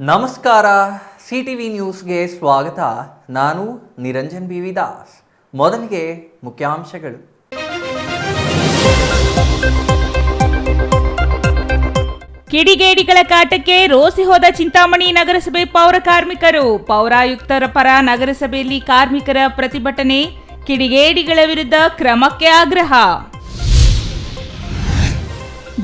ನಮಸ್ಕಾರ. ಸಿಟಿವಿ ನ್ಯೂಸ್ಗೆ ಸ್ವಾಗತ. ನಾನು ನಿರಂಜನ್ ಬಿ ದಾಸ್. ಮೊದಲಿಗೆ ಮುಖ್ಯಾಂಶಗಳು. ಕಿಡಿಗೇಡಿಗಳ ಕಾಟಕ್ಕೆ ರೋಸಿ ಹೋದ ಚಿಂತಾಮಣಿ ನಗರಸಭೆ ಪೌರ ಕಾರ್ಮಿಕರು. ಪೌರಾಯುಕ್ತರ ಪರ ನಗರಸಭೆಯಲ್ಲಿ ಕಾರ್ಮಿಕರ ಪ್ರತಿಭಟನೆ. ಕಿಡಿಗೇಡಿಗಳ ವಿರುದ್ಧ ಕ್ರಮಕ್ಕೆ ಆಗ್ರಹ.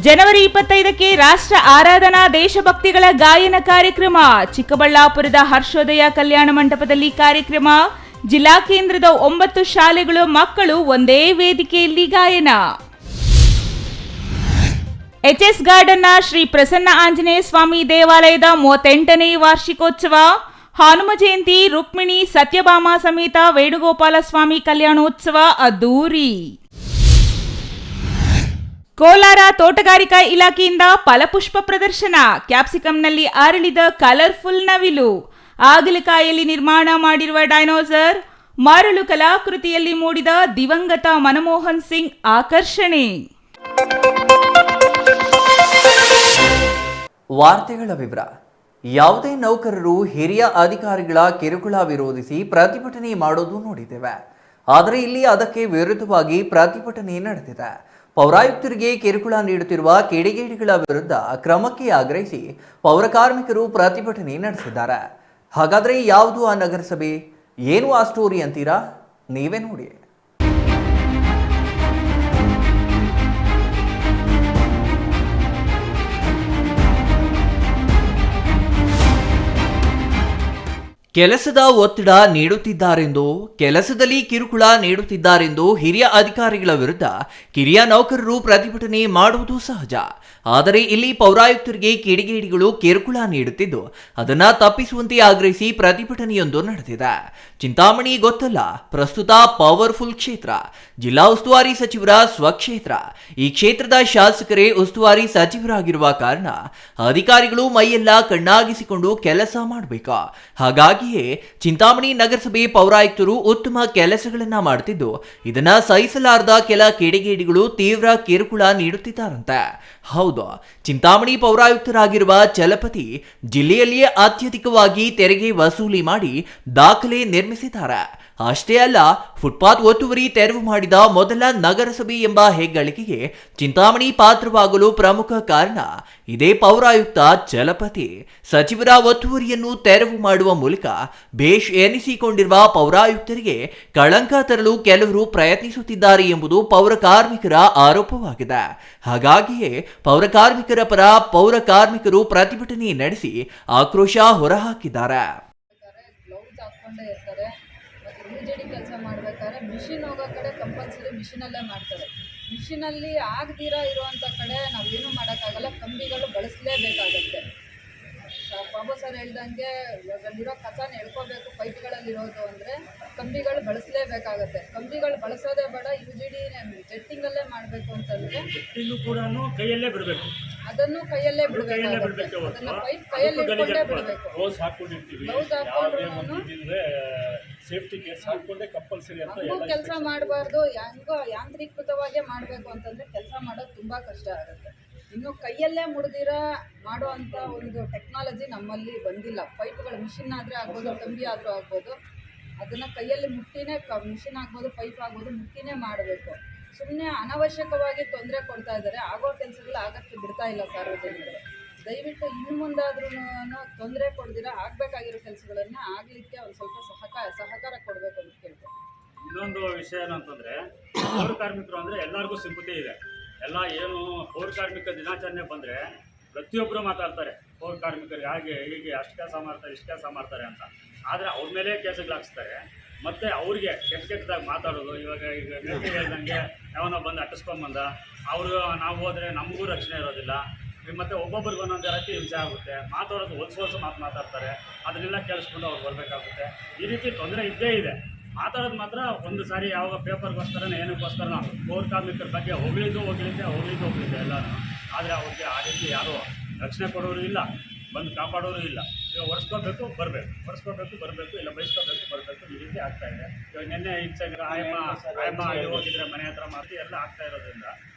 ಜನವರಿ 25ಕ್ಕೆ ರಾಷ್ಟ್ರ ಆರಾಧನಾ ದೇಶಭಕ್ತಿಗಳ ಗಾಯನ ಕಾರ್ಯಕ್ರಮ. ಚಿಕ್ಕಬಳ್ಳಾಪುರದ ಹರ್ಷೋದಯ ಕಲ್ಯಾಣ ಮಂಟಪದಲ್ಲಿ ಕಾರ್ಯಕ್ರಮ. ಜಿಲ್ಲಾ ಕೇಂದ್ರದ 9 ಶಾಲೆಗಳು ಮಕ್ಕಳು ಒಂದೇ ವೇದಿಕೆಯಲ್ಲಿ ಗಾಯನ. ಎಚ್ಎಸ್ ಗಾರ್ಡನ್ನ ಶ್ರೀ ಪ್ರಸನ್ನ ಆಂಜನೇಯ ಸ್ವಾಮಿ ದೇವಾಲಯದ 38ನೇ ವಾರ್ಷಿಕೋತ್ಸವ. ಹನುಮ ಜಯಂತಿ, ರುಕ್ಮಿಣಿ ಸತ್ಯಭಾಮ ಸಮೇತ ವೇಣುಗೋಪಾಲ ಸ್ವಾಮಿ ಕಲ್ಯಾಣೋತ್ಸವ ಅದ್ದೂರಿ. ಕೋಲಾರ ತೋಟಗಾರಿಕಾ ಇಲಾಖೆಯಿಂದ ಫಲಪುಷ್ಪ ಪ್ರದರ್ಶನ. ಕ್ಯಾಪ್ಸಿಕಂನಲ್ಲಿ ಅರಳಿದ ಕಲರ್ಫುಲ್ ನವಿಲು. ಆಗಲಕಾಯಲ್ಲಿ ನಿರ್ಮಾಣ ಮಾಡಿರುವ ಡೈನೋಸರ್. ಮರಳು ಕಲಾಕೃತಿಯಲ್ಲಿ ಮೂಡಿದ ದಿವಂಗತ ಮನಮೋಹನ್ ಸಿಂಗ್ ಆಕರ್ಷಣೆ. ವಾರ್ತೆಗಳ ವಿವರ. ಯಾವುದೇ ನೌಕರರು ಹಿರಿಯ ಅಧಿಕಾರಿಗಳ ಕಿರುಕುಳ ವಿರೋಧಿಸಿ ಪ್ರತಿಭಟನೆ ಮಾಡೋದು ನೋಡಿದ್ದೇವೆ. ಆದರೆ ಇಲ್ಲಿ ಅದಕ್ಕೆ ವಿರುದ್ಧವಾಗಿ ಪ್ರತಿಭಟನೆ ನಡೆದಿದೆ. ಪೌರಾಯುಕ್ತರಿಗೆ ಕಿರುಕುಳ ನೀಡುತ್ತಿರುವ ಕಿಡಿಗೇಡಿಗಳ ವಿರುದ್ಧ ಕ್ರಮಕ್ಕೆ ಆಗ್ರಹಿಸಿ ಪೌರ ಕಾರ್ಮಿಕರು ಪ್ರತಿಭಟನೆ ನಡೆಸಿದ್ದಾರೆ. ಹಾಗಾದರೆ ಯಾವುದು ಆ ನಗರಸಭೆ, ಏನು ಆ ಸ್ಟೋರಿ ಅಂತೀರಾ? ನೀವೇ ನೋಡಿ. ಕೆಲಸದ ಒತ್ತಡ ನೀಡುತ್ತಿದ್ದಾರೆಂದು, ಕೆಲಸದಲ್ಲಿ ಕಿರುಕುಳ ನೀಡುತ್ತಿದ್ದಾರೆಂದು ಹಿರಿಯ ಅಧಿಕಾರಿಗಳ ವಿರುದ್ಧ ಕಿರಿಯ ನೌಕರರು ಪ್ರತಿಭಟನೆ ಮಾಡುವುದು ಸಹಜ. ಆದರೆ ಇಲ್ಲಿ ಪೌರಾಯುಕ್ತರಿಗೆ ಕಿಡಿಗೇಡಿಗಳು ಕಿರುಕುಳ ನೀಡುತ್ತಿದ್ದು ಅದನ್ನು ತಪ್ಪಿಸುವಂತೆ ಆಗ್ರಹಿಸಿ ಪ್ರತಿಭಟನೆಯೊಂದು ನಡೆದಿದೆ. ಚಿಂತಾಮಣಿ ಗೊತ್ತಲ್ಲ, ಪ್ರಸ್ತುತ ಪವರ್ಫುಲ್ ಕ್ಷೇತ್ರ, ಜಿಲ್ಲಾ ಉಸ್ತುವಾರಿ ಸಚಿವರ ಸ್ವಕ್ಷೇತ್ರ. ಈ ಕ್ಷೇತ್ರದ ಶಾಸಕರೇ ಉಸ್ತುವಾರಿ ಸಚಿವರಾಗಿರುವ ಕಾರಣ ಅಧಿಕಾರಿಗಳು ಮೈಯೆಲ್ಲ ಕಣ್ಣಾಗಿಸಿಕೊಂಡು ಕೆಲಸ ಮಾಡಬೇಕು. ಹಾಗಾಗಿಯೇ ಚಿಂತಾಮಣಿ ನಗರಸಭೆ ಪೌರಾಯುಕ್ತರು ಉತ್ತಮ ಕೆಲಸಗಳನ್ನ ಮಾಡುತ್ತಿದ್ದು ಇದನ್ನ ಸಹಿಸಲಾರದ ಕೆಲ ಕಿಡಿಗೇಡಿಗಳು ತೀವ್ರ ಕಿರುಕುಳ ನೀಡುತ್ತಿದ್ದಾರಂತೆ. ಹೌದು, ಚಿಂತಾಮಣಿ ಪೌರಾಯುಕ್ತರಾಗಿರುವ ಚಲಪತಿ ಜಿಲ್ಲೆಯಲ್ಲಿಯೇ ಅತ್ಯಧಿಕವಾಗಿ ತೆರಿಗೆ ವಸೂಲಿ ಮಾಡಿ ದಾಖಲೆ ನಿರ್ಮಿಸಿದ್ದಾರೆ. ಅಷ್ಟೇ ಅಲ್ಲ, ಫುಟ್ಪಾತ್ ಒತ್ತುವರಿ ತೆರವು ಮಾಡಿದ ಮೊದಲ ನಗರಸಭೆ ಎಂಬ ಹೆಗ್ಗಳಿಕೆಗೆ ಚಿಂತಾಮಣಿ ಪಾತ್ರವಾಗಲು ಪ್ರಮುಖ ಕಾರಣ ಇದೇ ಪೌರಾಯುಕ್ತ ಚಲಪತಿ. ಸಚಿವರ ಒತ್ತುವರಿಯನ್ನು ತೆರವು ಮಾಡುವ ಮೂಲಕ ಬೇಷ್ ಎನಿಸಿಕೊಂಡಿರುವ ಪೌರಾಯುಕ್ತರಿಗೆ ಕಳಂಕ ತರಲು ಕೆಲವರು ಪ್ರಯತ್ನಿಸುತ್ತಿದ್ದಾರೆ ಎಂಬುದು ಪೌರ ಕಾರ್ಮಿಕರ ಆರೋಪವಾಗಿದೆ. ಹಾಗಾಗಿಯೇ ಪೌರ ಕಾರ್ಮಿಕರ ಪರ ಪೌರ ಕಾರ್ಮಿಕರು ಪ್ರತಿಭಟನೆ ನಡೆಸಿ ಆಕ್ರೋಶ ಹೊರಹಾಕಿದ್ದಾರೆ. ಕೆಲಸ ಮಾಡ್ಬೇಕಾದ್ರೆ ಮಿಷಿನ್ ಹೋಗೋ ಕಡೆ ಕಂಪಲ್ಸರಿ ಮಿಷಿನಲ್ಲೇ ಮಾಡ್ತಾರೆ. ಮಿಷಿನಲ್ಲಿ ಆಗದಿರೋ ಇರುವಂಥ ಕಡೆ ನಾವೇನು ಮಾಡೋಕ್ಕಾಗಲ್ಲ, ಕಂಬಿಗಳು ಬಳಸಲೇಬೇಕಾಗತ್ತೆ. ಬಾಬು ಸರ್ ಹೇಳ್ದಂಗೆ ಇವಾಗಲ್ಲಿರೋ ಕಸನ ಎಳ್ಕೋಬೇಕು ಪೈಪ್ಗಳಲ್ಲಿರೋದು ಅಂದರೆ ಕಂಬಿಗಳು ಬಳಸಲೇಬೇಕಾಗತ್ತೆ. ಕಂಬಿಗಳು ಬಳಸೋದೇ ಬೇಡ, UGD ಜೆಟ್ಟಿಂಗಲ್ಲೇ ಮಾಡಬೇಕು ಅಂತಂದರೆ ಅದನ್ನು ಕೈಯಲ್ಲೇ ಬಿಡಬೇಕಾಗುತ್ತೆ. ಅದನ್ನು ಪೈಪ್ ಕೈಯಲ್ಲಿ ಇಟ್ಕೊಂಡೇ ಬಿಡಬೇಕು. ಗ್ಲೌಸ್ ಹಾಕ್ಕೊಂಡ್ರು ಸೇಫ್ಟಿ ಕೇಸ್ ಹಾಕೊಂಡೆ ಕಂಪಲ್ಸರಿ ಅಂತ ಕೆಲಸ ಮಾಡಬಾರ್ದು. ಹೆಂಗೋ ಯಾಂತ್ರೀಕೃತವಾಗೇ ಮಾಡಬೇಕು ಅಂತಂದರೆ ಕೆಲಸ ಮಾಡೋದು ತುಂಬ ಕಷ್ಟ ಆಗುತ್ತೆ. ಇನ್ನು ಕೈಯಲ್ಲೇ ಮುಡ್ದಿರೋ ಮಾಡೋ ಅಂಥ ಒಂದು ಟೆಕ್ನಾಲಜಿ ನಮ್ಮಲ್ಲಿ ಬಂದಿಲ್ಲ. ಪೈಪ್ಗಳು ಮಿಷಿನ್ ಆದರೆ ಆಗ್ಬೋದು, ಕಂಬಿ ಆದರೂ ಆಗ್ಬೋದು, ಅದನ್ನು ಕೈಯಲ್ಲಿ ಮುಟ್ಟಿನೇ ಮಿಷಿನ್ ಆಗ್ಬೋದು, ಪೈಪ್ ಆಗ್ಬೋದು, ಮುಟ್ಟಿನೇ ಮಾಡಬೇಕು. ಸುಮ್ಮನೆ ಅನವಶ್ಯಕವಾಗಿ ತೊಂದರೆ ಕೊಡ್ತಾ ಇದ್ದಾರೆ. ಆಗೋ ಕೆಲಸಗಳು ಆಗಕ್ಕೆ ಬಿಡ್ತಾ ಇಲ್ಲ ಸಾರ್ವಜನಿಕರು. ದಯವಿಟ್ಟು ಇನ್ನು ಮುಂದಾದ್ರೂ ತೊಂದರೆ ಕೊಡ್ದಿರ ಆಗಬೇಕಾಗಿರೋ ಕೆಲಸಗಳನ್ನು ಆಗಲಿಕ್ಕೆ ಒಂದು ಸ್ವಲ್ಪ ಸಹಕಾರ ಕೊಡಬೇಕು ಅಂತ ಕೇಳ್ತಾರೆ. ಇನ್ನೊಂದು ವಿಷಯ ಏನಂತಂದರೆ, ಪೌರ ಕಾರ್ಮಿಕರು ಅಂದರೆ ಎಲ್ಲರಿಗೂ ಸಿಂಪತಿ ಇದೆ. ಎಲ್ಲ ಏನು ಪೌರ ಕಾರ್ಮಿಕ ದಿನಾಚರಣೆ ಬಂದರೆ ಪ್ರತಿಯೊಬ್ಬರು ಮಾತಾಡ್ತಾರೆ, ಪೌರ ಕಾರ್ಮಿಕರಿಗೆ ಹಾಗೆ ಹೀಗೆ ಅಷ್ಟು ಕೆಲಸ ಮಾಡ್ತಾರೆ, ಇಷ್ಟು ಕೆಲಸ ಮಾಡ್ತಾರೆ ಅಂತ. ಆದರೆ ಅವ್ರ ಮೇಲೆ ಕೇಸುಗಳು ಹಾಕ್ಸ್ತಾರೆ. ಮತ್ತು ಅವ್ರಿಗೆ ಕೆಟ್ಟದಾಗಿ ಮಾತಾಡೋದು. ಈಗ ಹೇಳ್ದಂಗೆ ಯಾವನೋ ಬಂದು ಅಟ್ಟಿಸ್ಕೊಂಬಂದ ಅವರು ನಾವು ಹೋದರೆ ನಮಗೂ ರಕ್ಷಣೆ ಇರೋದಿಲ್ಲ. ಮತ್ತು ಒಬ್ಬೊಬ್ರಿಗೆ ಒಂದೊಂದು ರೀತಿ ಹಿಂಸೆ ಆಗುತ್ತೆ. ಮಾತಾಡೋದು ಹೊಲ್ಸು ಮಾತಾಡ್ತಾರೆ. ಅದನ್ನೆಲ್ಲ ಕೇಳಿಸ್ಕೊಂಡು ಅವ್ರು ಬರಬೇಕಾಗುತ್ತೆ. ಈ ರೀತಿ ತೊಂದರೆ ಇದ್ದೇ ಇದೆ. ಮಾತಾಡೋದು ಮಾತ್ರ ಒಂದು ಸಾರಿ ಯಾವಾಗ ಪೇಪರ್ಗೋಸ್ಕರನೇ ಏನಕ್ಕೋಸ್ಕರ ಪೌರ ಕಾರ್ಮಿಕರ ಬಗ್ಗೆ ಹೋಗ್ಲಿದ್ದೆ ಎಲ್ಲರೂ. ಆದರೆ ಅವ್ರಿಗೆ ಆ ರೀತಿ ಯಾರೂ ರಕ್ಷಣೆ ಕೊಡೋರು ಇಲ್ಲ, ಬಂದು ಕಾಪಾಡೋರು ಇಲ್ಲ. ಈಗ ಒರೆಸ್ಕೋಬೇಕು ಬರಬೇಕು, ಇಲ್ಲ ಬಯಸ್ಕೋಬೇಕು ಬರಬೇಕು, ಈ ರೀತಿ ಆಗ್ತಾಯಿದೆ. ಇವಾಗ ನಿನ್ನೆ ಹಿಂಸೆ ಆಯಮ್ಮ ಅಲ್ಲಿ ಹೋಗಿದ್ರೆ ಮನೆ ಹತ್ರ ಮಾಡಿ ಎಲ್ಲ ಆಗ್ತಾ ಇರೋದ್ರಿಂದ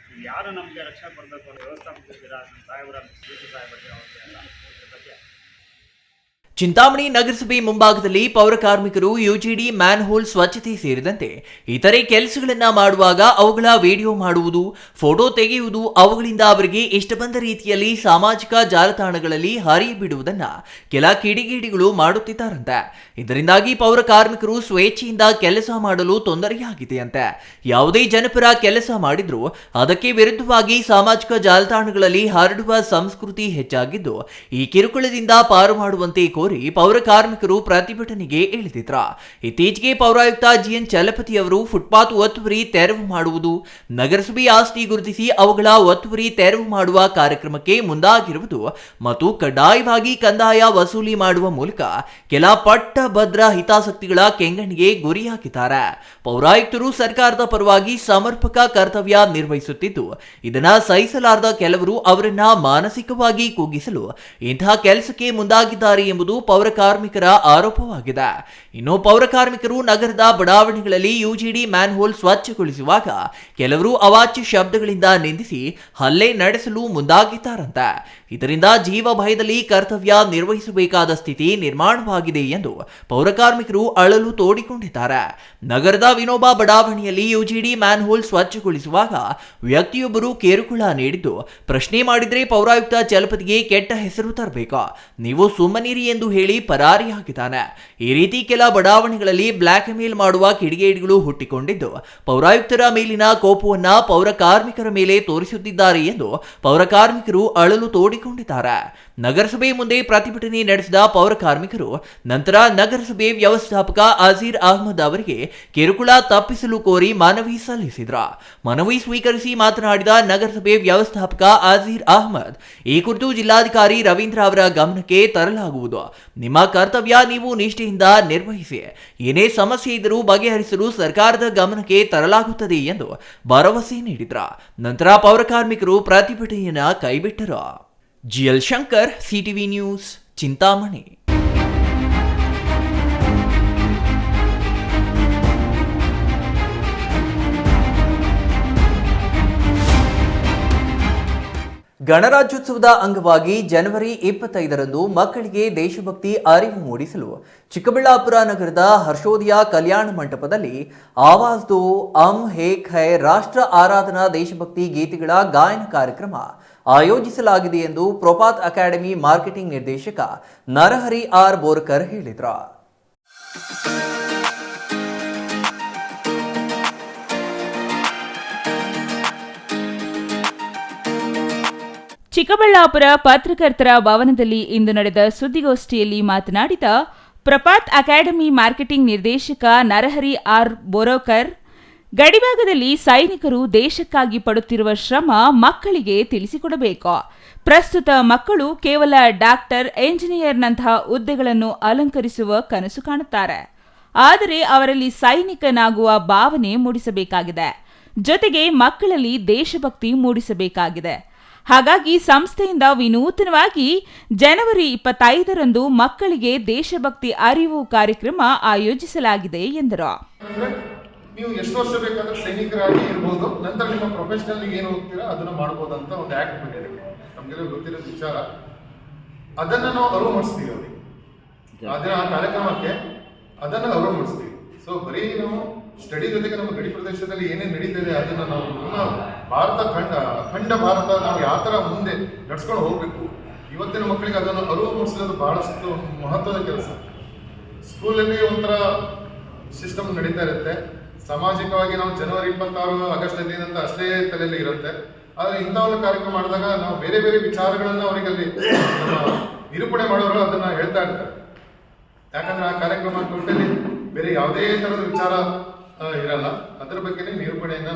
ಯಾರು ನಮಗೆ ರಕ್ಷಣೆ ಕೊಡಬೇಕು ಅನ್ನೋ ವ್ಯವಸ್ಥಾಪಕರಿದ್ದೀರಾ, ನಮ್ಮ ಸಾಹೇಬರ ಸಾಹೇಬರಿಗೆ ಅವ್ರಿಗೆ ಎಲ್ಲ ಬಗ್ಗೆ ಚಿಂತಾಮಣಿ ನಗರಸಭೆ ಮುಂಭಾಗದಲ್ಲಿ ಪೌರ ಕಾರ್ಮಿಕರು ಯುಜಿಡಿ ಮ್ಯಾನ್ಹೋಲ್ ಸ್ವಚ್ಛತೆ ಸೇರಿದಂತೆ ಇತರೆ ಕೆಲಸಗಳನ್ನ ಮಾಡುವಾಗ ಅವುಗಳ ವಿಡಿಯೋ ಮಾಡುವುದು, ಫೋಟೋ ತೆಗೆಯುವುದು, ಅವುಗಳಿಂದ ಅವರಿಗೆ ಇಷ್ಟ ಬಂದ ರೀತಿಯಲ್ಲಿ ಸಾಮಾಜಿಕ ಜಾಲತಾಣಗಳಲ್ಲಿ ಹರಿಯಬಿಡುವುದನ್ನ ಕೆಲ ಕಿಡಿಗೇಡಿಗಳು ಮಾಡುತ್ತಿದ್ದಾರಂತೆ. ಇದರಿಂದಾಗಿ ಪೌರ ಕಾರ್ಮಿಕರು ಸ್ವೇಚ್ಛೆಯಿಂದ ಕೆಲಸ ಮಾಡಲು ತೊಂದರೆಯಾಗಿದೆಯಂತೆ. ಯಾವುದೇ ಜನಪರ ಕೆಲಸ ಮಾಡಿದ್ರೂ ಅದಕ್ಕೆ ವಿರುದ್ಧವಾಗಿ ಸಾಮಾಜಿಕ ಜಾಲತಾಣಗಳಲ್ಲಿ ಹರಡುವ ಸಂಸ್ಕೃತಿ ಹೆಚ್ಚಾಗಿದ್ದು, ಈ ಕಿರುಕುಳದಿಂದ ಪಾರು ಮಾಡುವಂತೆ ಕೋರಿ ಪೌರ ಕಾರ್ಮಿಕರು ಪ್ರತಿಭಟನೆಗೆ ಇಳಿದಿದ್ರ. ಇತ್ತೀಚೆಗೆ ಪೌರಾಯುಕ್ತ ಜಿಎನ್ ಚಲಪತಿ ಅವರು ಫುಟ್ಪಾತ್ ಒತ್ತುವರಿ ತೆರವು ಮಾಡುವುದು, ನಗರಸಭೆ ಆಸ್ತಿ ಗುರುತಿಸಿ ಅವುಗಳ ಒತ್ತುವರಿ ತೆರವು ಮಾಡುವ ಕಾರ್ಯಕ್ರಮಕ್ಕೆ ಮುಂದಾಗಿರುವುದು ಮತ್ತು ಕಡ್ಡಾಯವಾಗಿ ಕಂದಾಯ ವಸೂಲಿ ಮಾಡುವ ಮೂಲಕ ಕೆಲ ಪಟ್ಟಭದ್ರ ಹಿತಾಸಕ್ತಿಗಳ ಕೆಂಗಣ್ಣಿಗೆ ಗುರಿಯಾಗಿದ್ದಾರೆ. ಪೌರಾಯುಕ್ತರು ಸರ್ಕಾರದ ಪರವಾಗಿ ಸಮರ್ಪಕ ಕರ್ತವ್ಯ ನಿರ್ವಹಿಸುತ್ತಿದ್ದು, ಇದನ್ನ ಸಹಿಸಲಾರದ ಕೆಲವರು ಅವರನ್ನ ಮಾನಸಿಕವಾಗಿ ಕುಗ್ಗಿಸಲು ಇಂತಹ ಕೆಲಸಕ್ಕೆ ಮುಂದಾಗಿದ್ದಾರೆ ಎಂಬುದು ಪೌರ ಕಾರ್ಮಿಕರ ಆರೋಪವಾಗಿದೆ. ಇನ್ನು ಪೌರ ಕಾರ್ಮಿಕರು ನಗರದ ಬಡಾವಣೆಗಳಲ್ಲಿ ಯುಜಿಡಿ ಮ್ಯಾನ್ಹೋಲ್ ಸ್ವಚ್ಛಗೊಳಿಸುವಾಗ ಕೆಲವರು ಅವಾಚ್ಯ ಶಬ್ದಗಳಿಂದ ನಿಂದಿಸಿ ಹಲ್ಲೆ ನಡೆಸಲು ಮುಂದಾಗಿದ್ದಾರಂತೆ. ಇದರಿಂದ ಜೀವ ಭಯದಲ್ಲಿ ಕರ್ತವ್ಯ ನಿರ್ವಹಿಸಬೇಕಾದ ಸ್ಥಿತಿ ನಿರ್ಮಾಣವಾಗಿದೆ ಎಂದು ಪೌರ ಕಾರ್ಮಿಕರು ಅಳಲು ತೋಡಿಕೊಂಡಿದ್ದಾರೆ. ನಗರದ ವಿನೋಬಾ ಬಡಾವಣೆಯಲ್ಲಿ ಯುಜಿಡಿ ಮ್ಯಾನ್ಹೋಲ್ ಸ್ವಚ್ಛಗೊಳಿಸುವಾಗ ವ್ಯಕ್ತಿಯೊಬ್ಬರು ಕಿರುಕುಳ ನೀಡಿದ್ದು, ಪ್ರಶ್ನೆ ಮಾಡಿದ್ರೆ ಪೌರಾಯುಕ್ತ ಚಲಪತಿಗೆ ಕೆಟ್ಟ ಹೆಸರು ತರಬೇಕಾ, ನೀವು ಸುಮ್ಮನಿರಿ ಎಂದು ಹೇಳಿ ಪರಾರಿಯಾಗಿದ್ದಾನೆ. ಈ ರೀತಿ ಕೆಲ ಬಡಾವಣೆಗಳಲ್ಲಿ ಬ್ಲಾಕ್ ಮೇಲ್ ಮಾಡುವ ಕಿಡಿಗೇಡಿಗಳು ಹುಟ್ಟಿಕೊಂಡಿದ್ದು, ಪೌರಾಯುಕ್ತರ ಮೇಲಿನ ಕೋಪವನ್ನ ಪೌರ ಕಾರ್ಮಿಕರ ಮೇಲೆ ತೋರಿಸುತ್ತಿದ್ದಾರೆ ಎಂದು ಪೌರ ಕಾರ್ಮಿಕರು ಅಳಲು ತೋಡಿಕೊಂಡಿದ್ದಾರೆ. ನಗರಸಭೆ ಮುಂದೆ ಪ್ರತಿಭಟನೆ ನಡೆಸಿದ ಪೌರ ಕಾರ್ಮಿಕರು ನಂತರ ನಗರಸಭೆ ವ್ಯವಸ್ಥಾಪಕ ಅಜೀರ್ ಅಹಮದ್ ಅವರಿಗೆ ಕಿರುಕುಳ ತಪ್ಪಿಸಲು ಕೋರಿ ಮನವಿ ಸಲ್ಲಿಸಿದ್ರ. ಮನವಿ ಸ್ವೀಕರಿಸಿ ಮಾತನಾಡಿದ ನಗರಸಭೆ ವ್ಯವಸ್ಥಾಪಕ ಅಜೀರ್ ಅಹಮದ್, ಈ ಕುರಿತು ಜಿಲ್ಲಾಧಿಕಾರಿ ರವೀಂದ್ರ ಅವರ ಗಮನಕ್ಕೆ ತರಲಾಗುವುದು. ನಿಮ್ಮ ಕರ್ತವ್ಯ ನೀವು ನಿಷ್ಠೆಯಿಂದ ನಿರ್ವಹಿಸಿ. ಏನೇ ಸಮಸ್ಯೆ ಇದ್ದರೂ ಬಗೆಹರಿಸಲು ಸರ್ಕಾರದ ಗಮನಕ್ಕೆ ತರಲಾಗುತ್ತದೆ ಎಂದು ಭರವಸೆ ನೀಡಿದ್ರ. ನಂತರ ಪೌರ ಕಾರ್ಮಿಕರು ಪ್ರತಿಭಟನೆಯನ್ನ ಕೈಬಿಟ್ಟರು. GL Shankar, CTV news, Chintamani. ಗಣರಾಜ್ಯೋತ್ಸವದ ಅಂಗವಾಗಿ ಜನವರಿ 25ರಂದು ಮಕ್ಕಳಿಗೆ ದೇಶಭಕ್ತಿ ಅರಿವು ಮೂಡಿಸಲು ಚಿಕ್ಕಬಳ್ಳಾಪುರ ನಗರದ ಹರ್ಷೋದಯ ಕಲ್ಯಾಣ ಮಂಟಪದಲ್ಲಿ ಆವಾಜ್ ದೋ ಅಮ್ ಹೇಕ್ ಹೈ ರಾಷ್ಟ್ರ ಆರಾಧನಾ ದೇಶಭಕ್ತಿ ಗೀತೆಗಳ ಗಾಯನ ಕಾರ್ಯಕ್ರಮ ಆಯೋಜಿಸಲಾಗಿದೆ ಎಂದು ಪ್ರಪಾತ್ ಅಕಾಡೆಮಿ ಮಾರ್ಕೆಟಿಂಗ್ ನಿರ್ದೇಶಕ ನರಹರಿ ಆರ್ ಬೋರ್ಕರ್ ಹೇಳಿದರು. ಚಿಕ್ಕಬಳ್ಳಾಪುರ ಪತ್ರಕರ್ತರ ಭವನದಲ್ಲಿ ಇಂದು ನಡೆದ ಸುದ್ದಿಗೋಷ್ಠಿಯಲ್ಲಿ ಮಾತನಾಡಿದ ಪ್ರಪಾತ್ ಅಕಾಡೆಮಿ ಮಾರ್ಕೆಟಿಂಗ್ ನಿರ್ದೇಶಕ ನರಹರಿ ಆರ್ ಬೋರ್ಕರ್, ಗಡಿಭಾಗದಲ್ಲಿ ಸೈನಿಕರು ದೇಶಕ್ಕಾಗಿ ಪಡುತ್ತಿರುವ ಶ್ರಮ ಮಕ್ಕಳಿಗೆ ತಿಳಿಸಿಕೊಡಬೇಕು. ಪ್ರಸ್ತುತ ಮಕ್ಕಳು ಕೇವಲ ಡಾಕ್ಟರ್, ಎಂಜಿನಿಯರ್ನಂತಹ ಹುದ್ದೆಗಳನ್ನು ಅಲಂಕರಿಸುವ ಕನಸು ಕಾಣುತ್ತಾರೆ. ಆದರೆ ಅವರಲ್ಲಿ ಸೈನಿಕನಾಗುವ ಭಾವನೆ ಮೂಡಿಸಬೇಕಾಗಿದೆ. ಜೊತೆಗೆ ಮಕ್ಕಳಲ್ಲಿ ದೇಶಭಕ್ತಿ ಮೂಡಿಸಬೇಕಾಗಿದೆ. ಹಾಗಾಗಿ ಸಂಸ್ಥೆಯಿಂದ ವಿನೂತನವಾಗಿ ಜನವರಿ 25ರಂದು ಮಕ್ಕಳಿಗೆ ದೇಶಭಕ್ತಿ ಅರಿವು ಕಾರ್ಯಕ್ರಮ ಆಯೋಜಿಸಲಾಗಿದೆ ಎಂದರು. ನೀವು ಎಷ್ಟು ವರ್ಷ ಬೇಕಾದ್ರೆ ಸೈನಿಕರಾಗಿ ಇರ್ಬೋದು, ನಂತರ ನಿಮ್ಮ ಪ್ರೊಫೆಷನಲ್ ಏನು ಹೋಗ್ತೀರಾ ಅದನ್ನ ಮಾಡ್ಬೋದು ಅಂತ ಒಂದು ಆಕ್ಟ್ ಬಂದಿದೆ. ನಮಗೆಲ್ಲ ಗೊತ್ತಿರೋ ವಿಚಾರ, ಅದನ್ನ ನಾವು ಅರಿವು ಮಾಡಿಸ್ತೀವಿ ಅವ್ರಿಗೆ. ಅದನ್ನ ಆ ಕಾರ್ಯಕ್ರಮಕ್ಕೆ ಅದನ್ನ ಅರಿವು ಮಾಡಿಸ್ತೀವಿ. ಸೊ ಬರೀ ನಾವು ಸ್ಟಡಿ ಜೊತೆಗೆ ನಮ್ಮ ಗಡಿ ಪ್ರದೇಶದಲ್ಲಿ ಏನೇನು ನಡೀತಿದೆ ಅದನ್ನ ನಾವು ಭಾರತ ಅಖಂಡ ಭಾರತ ನಾವು ಯಾವ ಥರ ಮುಂದೆ ನಡ್ಸ್ಕೊಂಡು ಹೋಗ್ಬೇಕು. ಇವತ್ತಿನ ಮಕ್ಕಳಿಗೆ ಅದನ್ನು ಅರಿವು ಮೂಡಿಸೋದು ಬಹಳಷ್ಟು ಮಹತ್ವದ ಕೆಲಸ. ಸ್ಕೂಲಲ್ಲಿ ಒಂಥರ ಸಿಸ್ಟಮ್ ನಡೀತಾ ಇರುತ್ತೆ. ಸಾಮಾಜಿಕವಾಗಿ ನಾವು ಜನವರಿ 26 ಆಗಸ್ಟ್ 15 ಅಂತ ಅಷ್ಟೇ ತಲೆಯಲ್ಲಿ ಇರುತ್ತೆ. ಆದರೆ ಇಂಥ ಒಂದು ಕಾರ್ಯಕ್ರಮ ಮಾಡಿದಾಗ ನಾವು ಬೇರೆ ಬೇರೆ ವಿಚಾರಗಳನ್ನು ಅವರಿಗಲ್ಲಿ ನಿರೂಪಣೆ ಮಾಡೋರು ಅದನ್ನ ಹೇಳ್ತಾ ಇರ್ತಾರೆ. ಯಾಕಂದ್ರೆ ಆ ಕಾರ್ಯಕ್ರಮ ಟೋಟಲಿ ಬೇರೆ ಯಾವುದೇ ಥರದ ವಿಚಾರ ಇರಲ್ಲ, ಅದರ ಬಗ್ಗೆನೇ ನಿರೂಪಣೆಯನ್ನ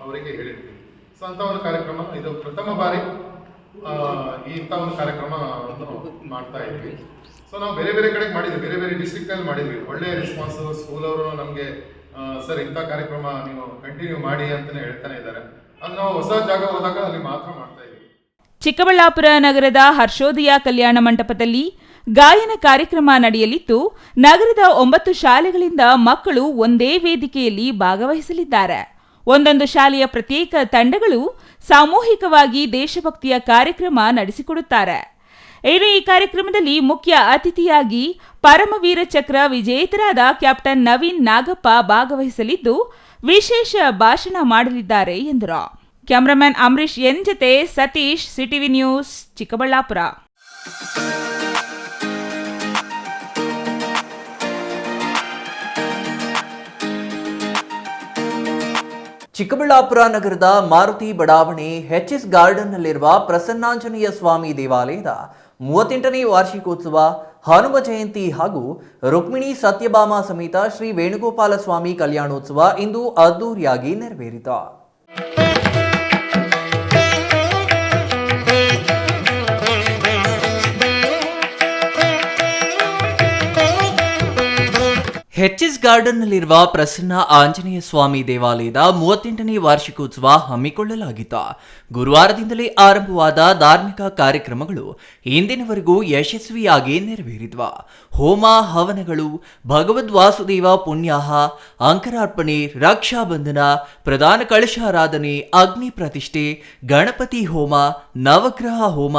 ಅವರಿಗೆ ಹೇಳಿರ್ತೀವಿ. ಸೊ ಅಂತ ಒಂದು ಕಾರ್ಯಕ್ರಮ ಇದು ಪ್ರಥಮ ಬಾರಿ ಇಂಥ ಒಂದು ಕಾರ್ಯಕ್ರಮ ಮಾಡ್ತಾ ಇದ್ವಿ. ಸೊ ನಾವು ಬೇರೆ ಬೇರೆ ಕಡೆಗೆ ಮಾಡಿದ್ವಿ, ಬೇರೆ ಬೇರೆ ಡಿಸ್ಟ್ರಿಕ್ಟಲ್ಲಿ ಮಾಡಿದ್ವಿ. ಒಳ್ಳೆಯ ರೆಸ್ಪಾನ್ಸು. ಸ್ಕೂಲ್ ಅವರು ನಮಗೆ ಸರ್ ಇಂಥ ಕಾರ್ಯಕ್ರಮ ನೀವು ಕಂಟಿನ್ಯೂ ಮಾಡಿ ಅಂತಲೇ ಹೇಳ್ತಾನೆ ಇದ್ದಾರೆ. ಅದು ನಾವು ಹೊಸ ಜಾಗ ಹೋದಾಗ ಅಲ್ಲಿ ಮಾತ್ರ ಮಾಡ್ತಾ ಇದ್ವಿ. ಚಿಕ್ಕಬಳ್ಳಾಪುರ ನಗರದ ಹರ್ಷೋದಯ ಕಲ್ಯಾಣ ಮಂಟಪದಲ್ಲಿ ಗಾಯನ ಕಾರ್ಯಕ್ರಮ ನಡೆಯಲಿದ್ದು, ನಗರದ 9 ಶಾಲೆಗಳಿಂದ ಮಕ್ಕಳು ಒಂದೇ ವೇದಿಕೆಯಲ್ಲಿ ಭಾಗವಹಿಸಲಿದ್ದಾರೆ. ಒಂದೊಂದು ಶಾಲೆಯ ಪ್ರತ್ಯೇಕ ತಂಡಗಳು ಸಾಮೂಹಿಕವಾಗಿ ದೇಶಭಕ್ತಿಯ ಕಾರ್ಯಕ್ರಮ ನಡೆಸಿಕೊಡುತ್ತಾರೆ. ಇನ್ನು ಈ ಕಾರ್ಯಕ್ರಮದಲ್ಲಿ ಮುಖ್ಯ ಅತಿಥಿಯಾಗಿ ಪರಮವೀರ ಚಕ್ರ ವಿಜೇತರಾದ ಕ್ಯಾಪ್ಟನ್ ನವೀನ್ ನಾಗಪ್ಪ ಭಾಗವಹಿಸಲಿದ್ದು ವಿಶೇಷ ಭಾಷಣ ಮಾಡಲಿದ್ದಾರೆ ಎಂದರು. ಕ್ಯಾಮರಾಮನ್ ಅಂಬರೀಶ್ ಎನ್ ಜತೆ ಸತೀಶ್, ಸಿಟಿವಿ ನ್ಯೂಸ್, ಚಿಕ್ಕಬಳ್ಳಾಪುರ. ಚಿಕ್ಕಬಳ್ಳಾಪುರ ನಗರದ ಮಾರುತಿ ಬಡಾವಣೆ ಎಚ್ಎಸ್ ಗಾರ್ಡನ್ನಲ್ಲಿರುವ ಪ್ರಸನ್ನಾಂಜನೇಯ ಸ್ವಾಮಿ ದೇವಾಲಯದ 38ನೇ ವಾರ್ಷಿಕೋತ್ಸವ, ಹನುಮ ಜಯಂತಿ ಹಾಗೂ ರುಕ್ಮಿಣಿ ಸತ್ಯಭಾಮ ಸಮೇತ ಶ್ರೀ ವೇಣುಗೋಪಾಲ ಸ್ವಾಮಿ ಕಲ್ಯಾಣೋತ್ಸವ ಇಂದು ಅದ್ದೂರಿಯಾಗಿ ನೆರವೇರಿತು. ಎಚ್ಎಸ್ ಗಾರ್ಡನ್ನಲ್ಲಿರುವ ಪ್ರಸನ್ನ ಆಂಜನೇಯ ಸ್ವಾಮಿ ದೇವಾಲಯದ 38ನೇ ವಾರ್ಷಿಕೋತ್ಸವ ಹಮ್ಮಿಕೊಳ್ಳಲಾಗಿತ್ತು. ಗುರುವಾರದಿಂದಲೇ ಆರಂಭವಾದ ಧಾರ್ಮಿಕ ಕಾರ್ಯಕ್ರಮಗಳು ಇಂದಿನವರೆಗೂ ಯಶಸ್ವಿಯಾಗಿ ನೆರವೇರಿದ್ವು. ಹೋಮ ಹವನಗಳು, ಭಗವದ್ ವಾಸುದೇವ ಪುಣ್ಯಾಹ, ಅಂಕರಾರ್ಪಣೆ, ರಕ್ಷಾಬಂಧನ, ಪ್ರಧಾನ ಕಳಶಾರಾಧನೆ, ಅಗ್ನಿ ಪ್ರತಿಷ್ಠೆ, ಗಣಪತಿ ಹೋಮ, ನವಗ್ರಹ ಹೋಮ,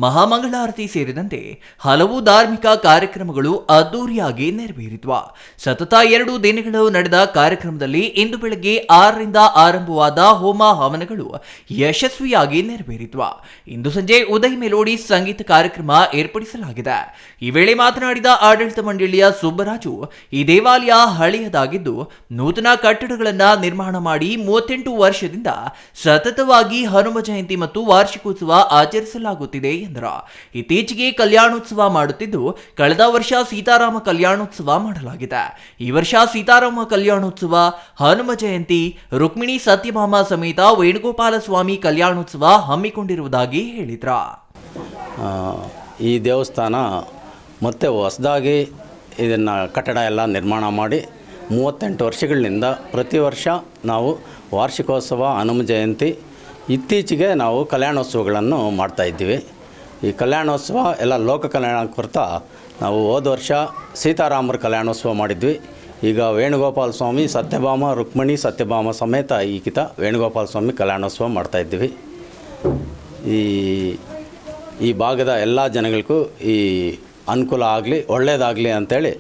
ಮಹಾಮಂಗಳಾರತಿ ಸೇರಿದಂತೆ ಹಲವು ಧಾರ್ಮಿಕ ಕಾರ್ಯಕ್ರಮಗಳು ಅದ್ದೂರಿಯಾಗಿ ನೆರವೇರಿದ್ವು. ಸತತ 2 ದಿನಗಳು ನಡೆದ ಕಾರ್ಯಕ್ರಮದಲ್ಲಿ ಇಂದು ಬೆಳಗ್ಗೆ 6ರಿಂದ ಆರಂಭವಾದ ಹೋಮ ಹವನಗಳು ಯಶಸ್ವಿಯಾಗಿ ನೆರವೇರಿದ್ವು. ಇಂದು ಸಂಜೆ ಉದಯ್ ಮೆಲೋಡಿ ಸಂಗೀತ ಕಾರ್ಯಕ್ರಮ ಏರ್ಪಡಿಸಲಾಗಿದೆ. ಈ ವೇಳೆ ಮಾತನಾಡಿದ ಆಡಳಿತ ಮಂಡಳಿಯ ಸುಬ್ಬರಾಜು, ಈ ದೇವಾಲಯ ಹಳೆಯದಾಗಿದ್ದು ನೂತನ ಕಟ್ಟಡಗಳನ್ನು ನಿರ್ಮಾಣ ಮಾಡಿ 38 ವರ್ಷದಿಂದ ಸತತವಾಗಿ ಹನುಮ ಜಯಂತಿ ಮತ್ತು ವಾರ್ಷಿಕೋತ್ಸವ ಆಚರಿಸಲಾಗುತ್ತಿದೆ ಎಂದರು. ಇತ್ತೀಚೆಗೆ ಕಲ್ಯಾಣೋತ್ಸವ ಮಾಡುತ್ತಿದ್ದು ಕಳೆದ ವರ್ಷ ಸೀತಾರಾಮ ಕಲ್ಯಾಣೋತ್ಸವ ಮಾಡಲಾಗಿದೆ. ಈ ವರ್ಷ ಸೀತಾರಾಮ ಕಲ್ಯಾಣೋತ್ಸವ, ಹನುಮ ಜಯಂತಿ, ರುಕ್ಮಿಣಿ ಸತ್ಯಭಾಮ ಸಮೇತ ವೇಣುಗೋಪಾಲ ಸ್ವಾಮಿ ಕಲ್ಯಾಣೋತ್ಸವ ಹಮ್ಮಿಕೊಂಡಿರುವುದಾಗಿ ಹೇಳಿದ್ರು. ಈ ದೇವಸ್ಥಾನ ಮತ್ತೆ ಹೊಸದಾಗಿ ಇದನ್ನು ಕಟ್ಟಡ ಎಲ್ಲ ನಿರ್ಮಾಣ ಮಾಡಿ 38 ವರ್ಷಗಳಿಂದ ಪ್ರತಿ ವರ್ಷ ನಾವು ವಾರ್ಷಿಕೋತ್ಸವ, ಹನುಮ ಜಯಂತಿ, ಇತ್ತೀಚೆಗೆ ನಾವು ಕಲ್ಯಾಣೋತ್ಸವಗಳನ್ನು ಮಾಡ್ತಾಯಿದ್ದೀವಿ. ಈ ಕಲ್ಯಾಣೋತ್ಸವ ಎಲ್ಲ ಲೋಕ ಕಲ್ಯಾಣ ಕುರಿತ ನಾವು ಹೋದ ವರ್ಷ ಸೀತಾರಾಮರ ಕಲ್ಯಾಣೋತ್ಸವ ಮಾಡಿದ್ವಿ. ಈಗ ವೇಣುಗೋಪಾಲ ಸ್ವಾಮಿ ಸತ್ಯಭಾಮ, ರುಕ್ಮಿಣಿ ಸತ್ಯಭಾಮ ಸಮೇತ ಈಗಿತ ವೇಣುಗೋಪಾಲ ಸ್ವಾಮಿ ಕಲ್ಯಾಣೋತ್ಸವ ಮಾಡ್ತಾಯಿದ್ದೀವಿ. ಈ ಭಾಗದ ಎಲ್ಲ ಜನಗಳಿಗೂ ಈ ಅನುಕೂಲ ಆಗಲಿ, ಒಳ್ಳೆಯದಾಗಲಿ ಅಂಥೇಳಿ,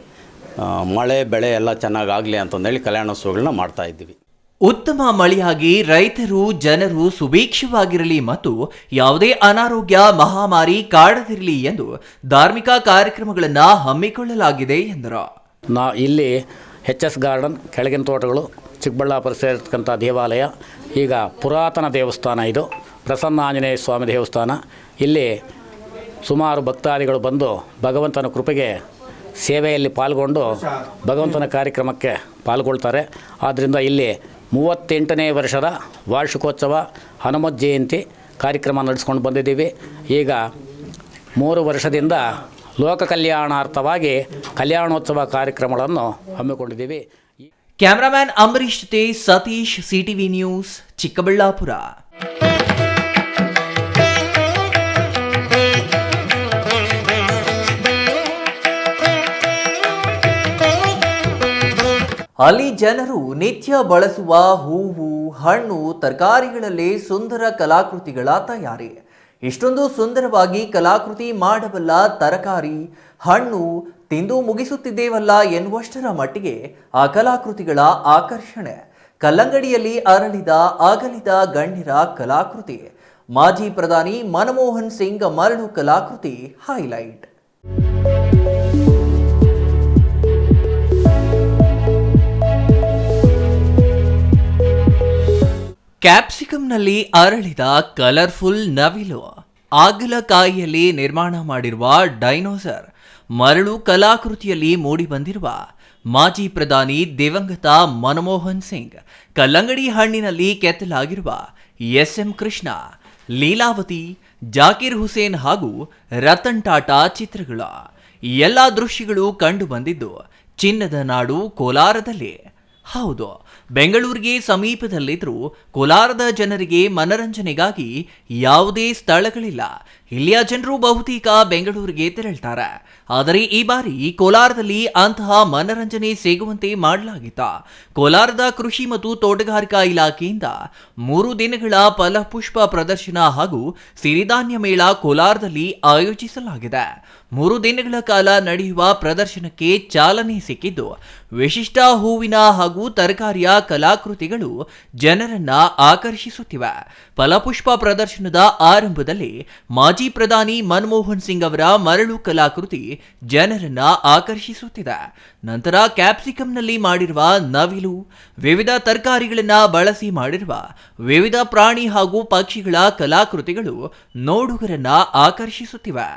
ಮಳೆ ಬೆಳೆ ಎಲ್ಲ ಚೆನ್ನಾಗಾಗಲಿ ಅಂತಂದೇಳಿ ಕಲ್ಯಾಣೋತ್ಸವಗಳನ್ನ ಮಾಡ್ತಾಯಿದ್ದೀವಿ. ಉತ್ತಮ ಮಳೆಯಾಗಿ ರೈತರು, ಜನರು ಸುಭಿಕ್ಷವಾಗಿರಲಿ ಮತ್ತು ಯಾವುದೇ ಅನಾರೋಗ್ಯ, ಮಹಾಮಾರಿ ಕಾಡದಿರಲಿ ಎಂದು ಧಾರ್ಮಿಕ ಕಾರ್ಯಕ್ರಮಗಳನ್ನು ಹಮ್ಮಿಕೊಳ್ಳಲಾಗಿದೆ ಎಂದರು. ಇಲ್ಲಿ ಎಚ್.ಎಸ್. ಗಾರ್ಡನ್, ಕೆಳಗಿನ ತೋಟಗಳು, ಚಿಕ್ಕಬಳ್ಳಾಪುರ ಸೇರಿರ್ತಕ್ಕಂಥ ದೇವಾಲಯ. ಈಗ ಪುರಾತನ ದೇವಸ್ಥಾನ ಇದು, ಪ್ರಸನ್ನ ಆಂಜನೇಯ ಸ್ವಾಮಿ ದೇವಸ್ಥಾನ. ಇಲ್ಲಿ ಸುಮಾರು ಭಕ್ತಾದಿಗಳು ಬಂದು ಭಗವಂತನ ಕೃಪೆಗೆ ಸೇವೆಯಲ್ಲಿ ಪಾಲ್ಗೊಂಡು ಭಗವಂತನ ಕಾರ್ಯಕ್ರಮಕ್ಕೆ ಪಾಲ್ಗೊಳ್ತಾರೆ. ಆದ್ದರಿಂದ ಇಲ್ಲಿ 38ನೇ ವರ್ಷದ ವಾರ್ಷಿಕೋತ್ಸವ, ಹನುಮ ಜಯಂತಿ ಕಾರ್ಯಕ್ರಮ ನಡೆಸ್ಕೊಂಡು ಬಂದಿದ್ದೀವಿ. ಈಗ 3 ವರ್ಷದಿಂದ ಲೋಕ ಕಲ್ಯಾಣಾರ್ಥವಾಗಿ ಕಲ್ಯಾಣೋತ್ಸವ ಕಾರ್ಯಕ್ರಮಗಳನ್ನು ಹಮ್ಮಿಕೊಂಡಿದ್ದೀವಿ. ಕ್ಯಾಮರಾಮ್ಯಾನ್ ಅಂಬರೀಶ್ ಜೊತೆ ಸತೀಶ್, ಸಿಟಿವಿ ನ್ಯೂಸ್, ಚಿಕ್ಕಬಳ್ಳಾಪುರ. ಅಲ್ಲಿ ಜನರು ನಿತ್ಯ ಬಳಸುವ ಹೂವು, ಹಣ್ಣು, ತರಕಾರಿಗಳಲ್ಲೇ ಸುಂದರ ಕಲಾಕೃತಿಗಳ ತಯಾರಿ. ಇಷ್ಟೊಂದು ಸುಂದರವಾಗಿ ಕಲಾಕೃತಿ ಮಾಡಬಲ್ಲ ತರಕಾರಿ, ಹಣ್ಣು ತಿಂದು ಮುಗಿಸುತ್ತಿದ್ದೇವಲ್ಲ ಎನ್ನುವಷ್ಟರ ಮಟ್ಟಿಗೆ ಆ ಕಲಾಕೃತಿಗಳ ಆಕರ್ಷಣೆ. ಕಲ್ಲಂಗಡಿಯಲ್ಲಿ ಅರಳಿದ ಅಗಲಿದ ಗಣ್ಯರ ಕಲಾಕೃತಿ. ಮಾಜಿ ಪ್ರಧಾನಿ ಮನಮೋಹನ್ ಸಿಂಗ್ ಮರಳು ಕಲಾಕೃತಿ ಹೈಲೈಟ್. ಕ್ಯಾಪ್ಸಿಕಂನಲ್ಲಿ ಅರಳಿದ ಕಲರ್ಫುಲ್ ನವಿಲು, ಆಗಲಕಾಯಿಯಲ್ಲಿ ನಿರ್ಮಾಣ ಮಾಡಿರುವ ಡೈನೋಸರ್, ಮರಳು ಕಲಾಕೃತಿಯಲ್ಲಿ ಮೂಡಿಬಂದಿರುವ ಮಾಜಿ ಪ್ರಧಾನಿ ದಿವಂಗತ ಮನಮೋಹನ್ ಸಿಂಗ್, ಕಲ್ಲಂಗಡಿ ಹಣ್ಣಿನಲ್ಲಿ ಕೆತ್ತಲಾಗಿರುವ ಎಸ್.ಎಂ. ಕೃಷ್ಣ, ಲೀಲಾವತಿ, ಜಾಕಿರ್ ಹುಸೇನ್ ಹಾಗೂ ರತನ್ ಟಾಟಾ ಚಿತ್ರಗಳು. ಈ ಎಲ್ಲ ದೃಶ್ಯಗಳು ಕಂಡು ಬಂದಿದ್ದು ಚಿನ್ನದ ನಾಡು ಕೋಲಾರದಲ್ಲಿ. ಹೌದು, ಬೆಂಗಳೂರಿಗೆ ಸಮೀಪದಲ್ಲಿದ್ದರೂ ಕೋಲಾರದ ಜನರಿಗೆ ಮನರಂಜನೆಗಾಗಿ ಯಾವುದೇ ಸ್ಥಳಗಳಿಲ್ಲ. ಇಲ್ಲಿಯ ಜನರು ಬಹುತೇಕ ಬೆಂಗಳೂರಿಗೆ ತೆರಳ್ತಾರೆ. ಆದರೆ ಈ ಬಾರಿ ಕೋಲಾರದಲ್ಲಿ ಅಂತಹ ಮನರಂಜನೆ ಸಿಗುವಂತೆ ಮಾಡಲಾಗಿತ್ತು. ಕೋಲಾರದ ಕೃಷಿ ಮತ್ತು ತೋಟಗಾರಿಕಾ ಇಲಾಖೆಯಿಂದ 3 ದಿನಗಳ ಫಲಪುಷ್ಪ ಪ್ರದರ್ಶನ ಹಾಗೂ ಸಿರಿಧಾನ್ಯ ಮೇಳ ಕೋಲಾರದಲ್ಲಿ ಆಯೋಜಿಸಲಾಗಿದೆ. 3 ದಿನಗಳ ಕಾಲ ನಡೆಯುವ ಪ್ರದರ್ಶನಕ್ಕೆ ಚಾಲನೆ ಸಿಕ್ಕಿದ್ದು, ವಿಶಿಷ್ಟ ಹೂವಿನ ಹಾಗೂ ತರಕಾರಿಯ ಕಲಾಕೃತಿಗಳು ಜನರನ್ನ ಆಕರ್ಷಿಸುತ್ತಿವೆ. ಫಲಪುಷ್ಪ ಪ್ರದರ್ಶನದ ಆರಂಭದಲ್ಲಿ ಮಾಜಿ ಪ್ರಧಾನಿ ಮನಮೋಹನ್ ಸಿಂಗ್ ಅವರ ಮರಳು ಕಲಾಕೃತಿ ಜನರನ್ನ ಆಕರ್ಷಿಸುತ್ತಿದೆ. ನಂತರ ಕ್ಯಾಪ್ಸಿಕಂನಲ್ಲಿ ಮಾಡಿರುವ ನವಿಲು, ವಿವಿಧ ತರಕಾರಿಗಳನ್ನ ಬಳಸಿ ಮಾಡಿರುವ ವಿವಿಧ ಪ್ರಾಣಿ ಹಾಗೂ ಪಕ್ಷಿಗಳ ಕಲಾಕೃತಿಗಳು ನೋಡುಗರನ್ನ ಆಕರ್ಷಿಸುತ್ತಿವೆ.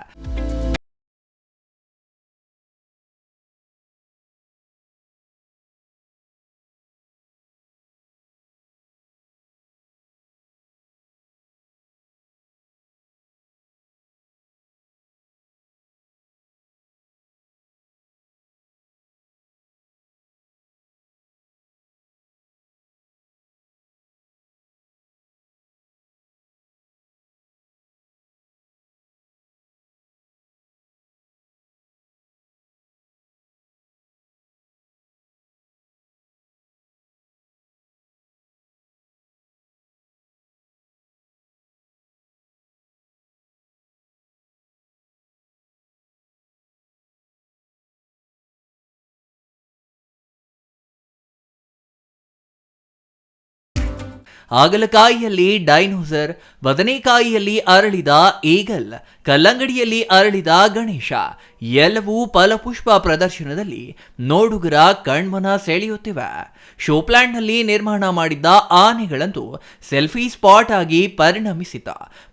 ಹಾಗಲಕಾಯಿಯಲ್ಲಿ ಡೈನೋಸರ್, ಬದನೆಕಾಯಿಯಲ್ಲಿ ಅರಳಿದ ಈಗಲ್, ಕಲ್ಲಂಗಡಿಯಲ್ಲಿ ಅರಳಿದ ಗಣೇಶ ಎಲ್ಲವೂ ಫಲಪುಷ್ಪ ಪ್ರದರ್ಶನದಲ್ಲಿ ನೋಡುಗರ ಕಣ್ಮನ ಸೆಳೆಯುತ್ತಿವೆ. ಶೋಪ್ಲ್ಯಾಂಡ್ನಲ್ಲಿ ನಿರ್ಮಾಣ ಮಾಡಿದ್ದ ಆನೆಗಳಂತೂ ಸೆಲ್ಫಿ ಸ್ಪಾಟ್ ಆಗಿ ಪರಿಣಮಿಸಿತ.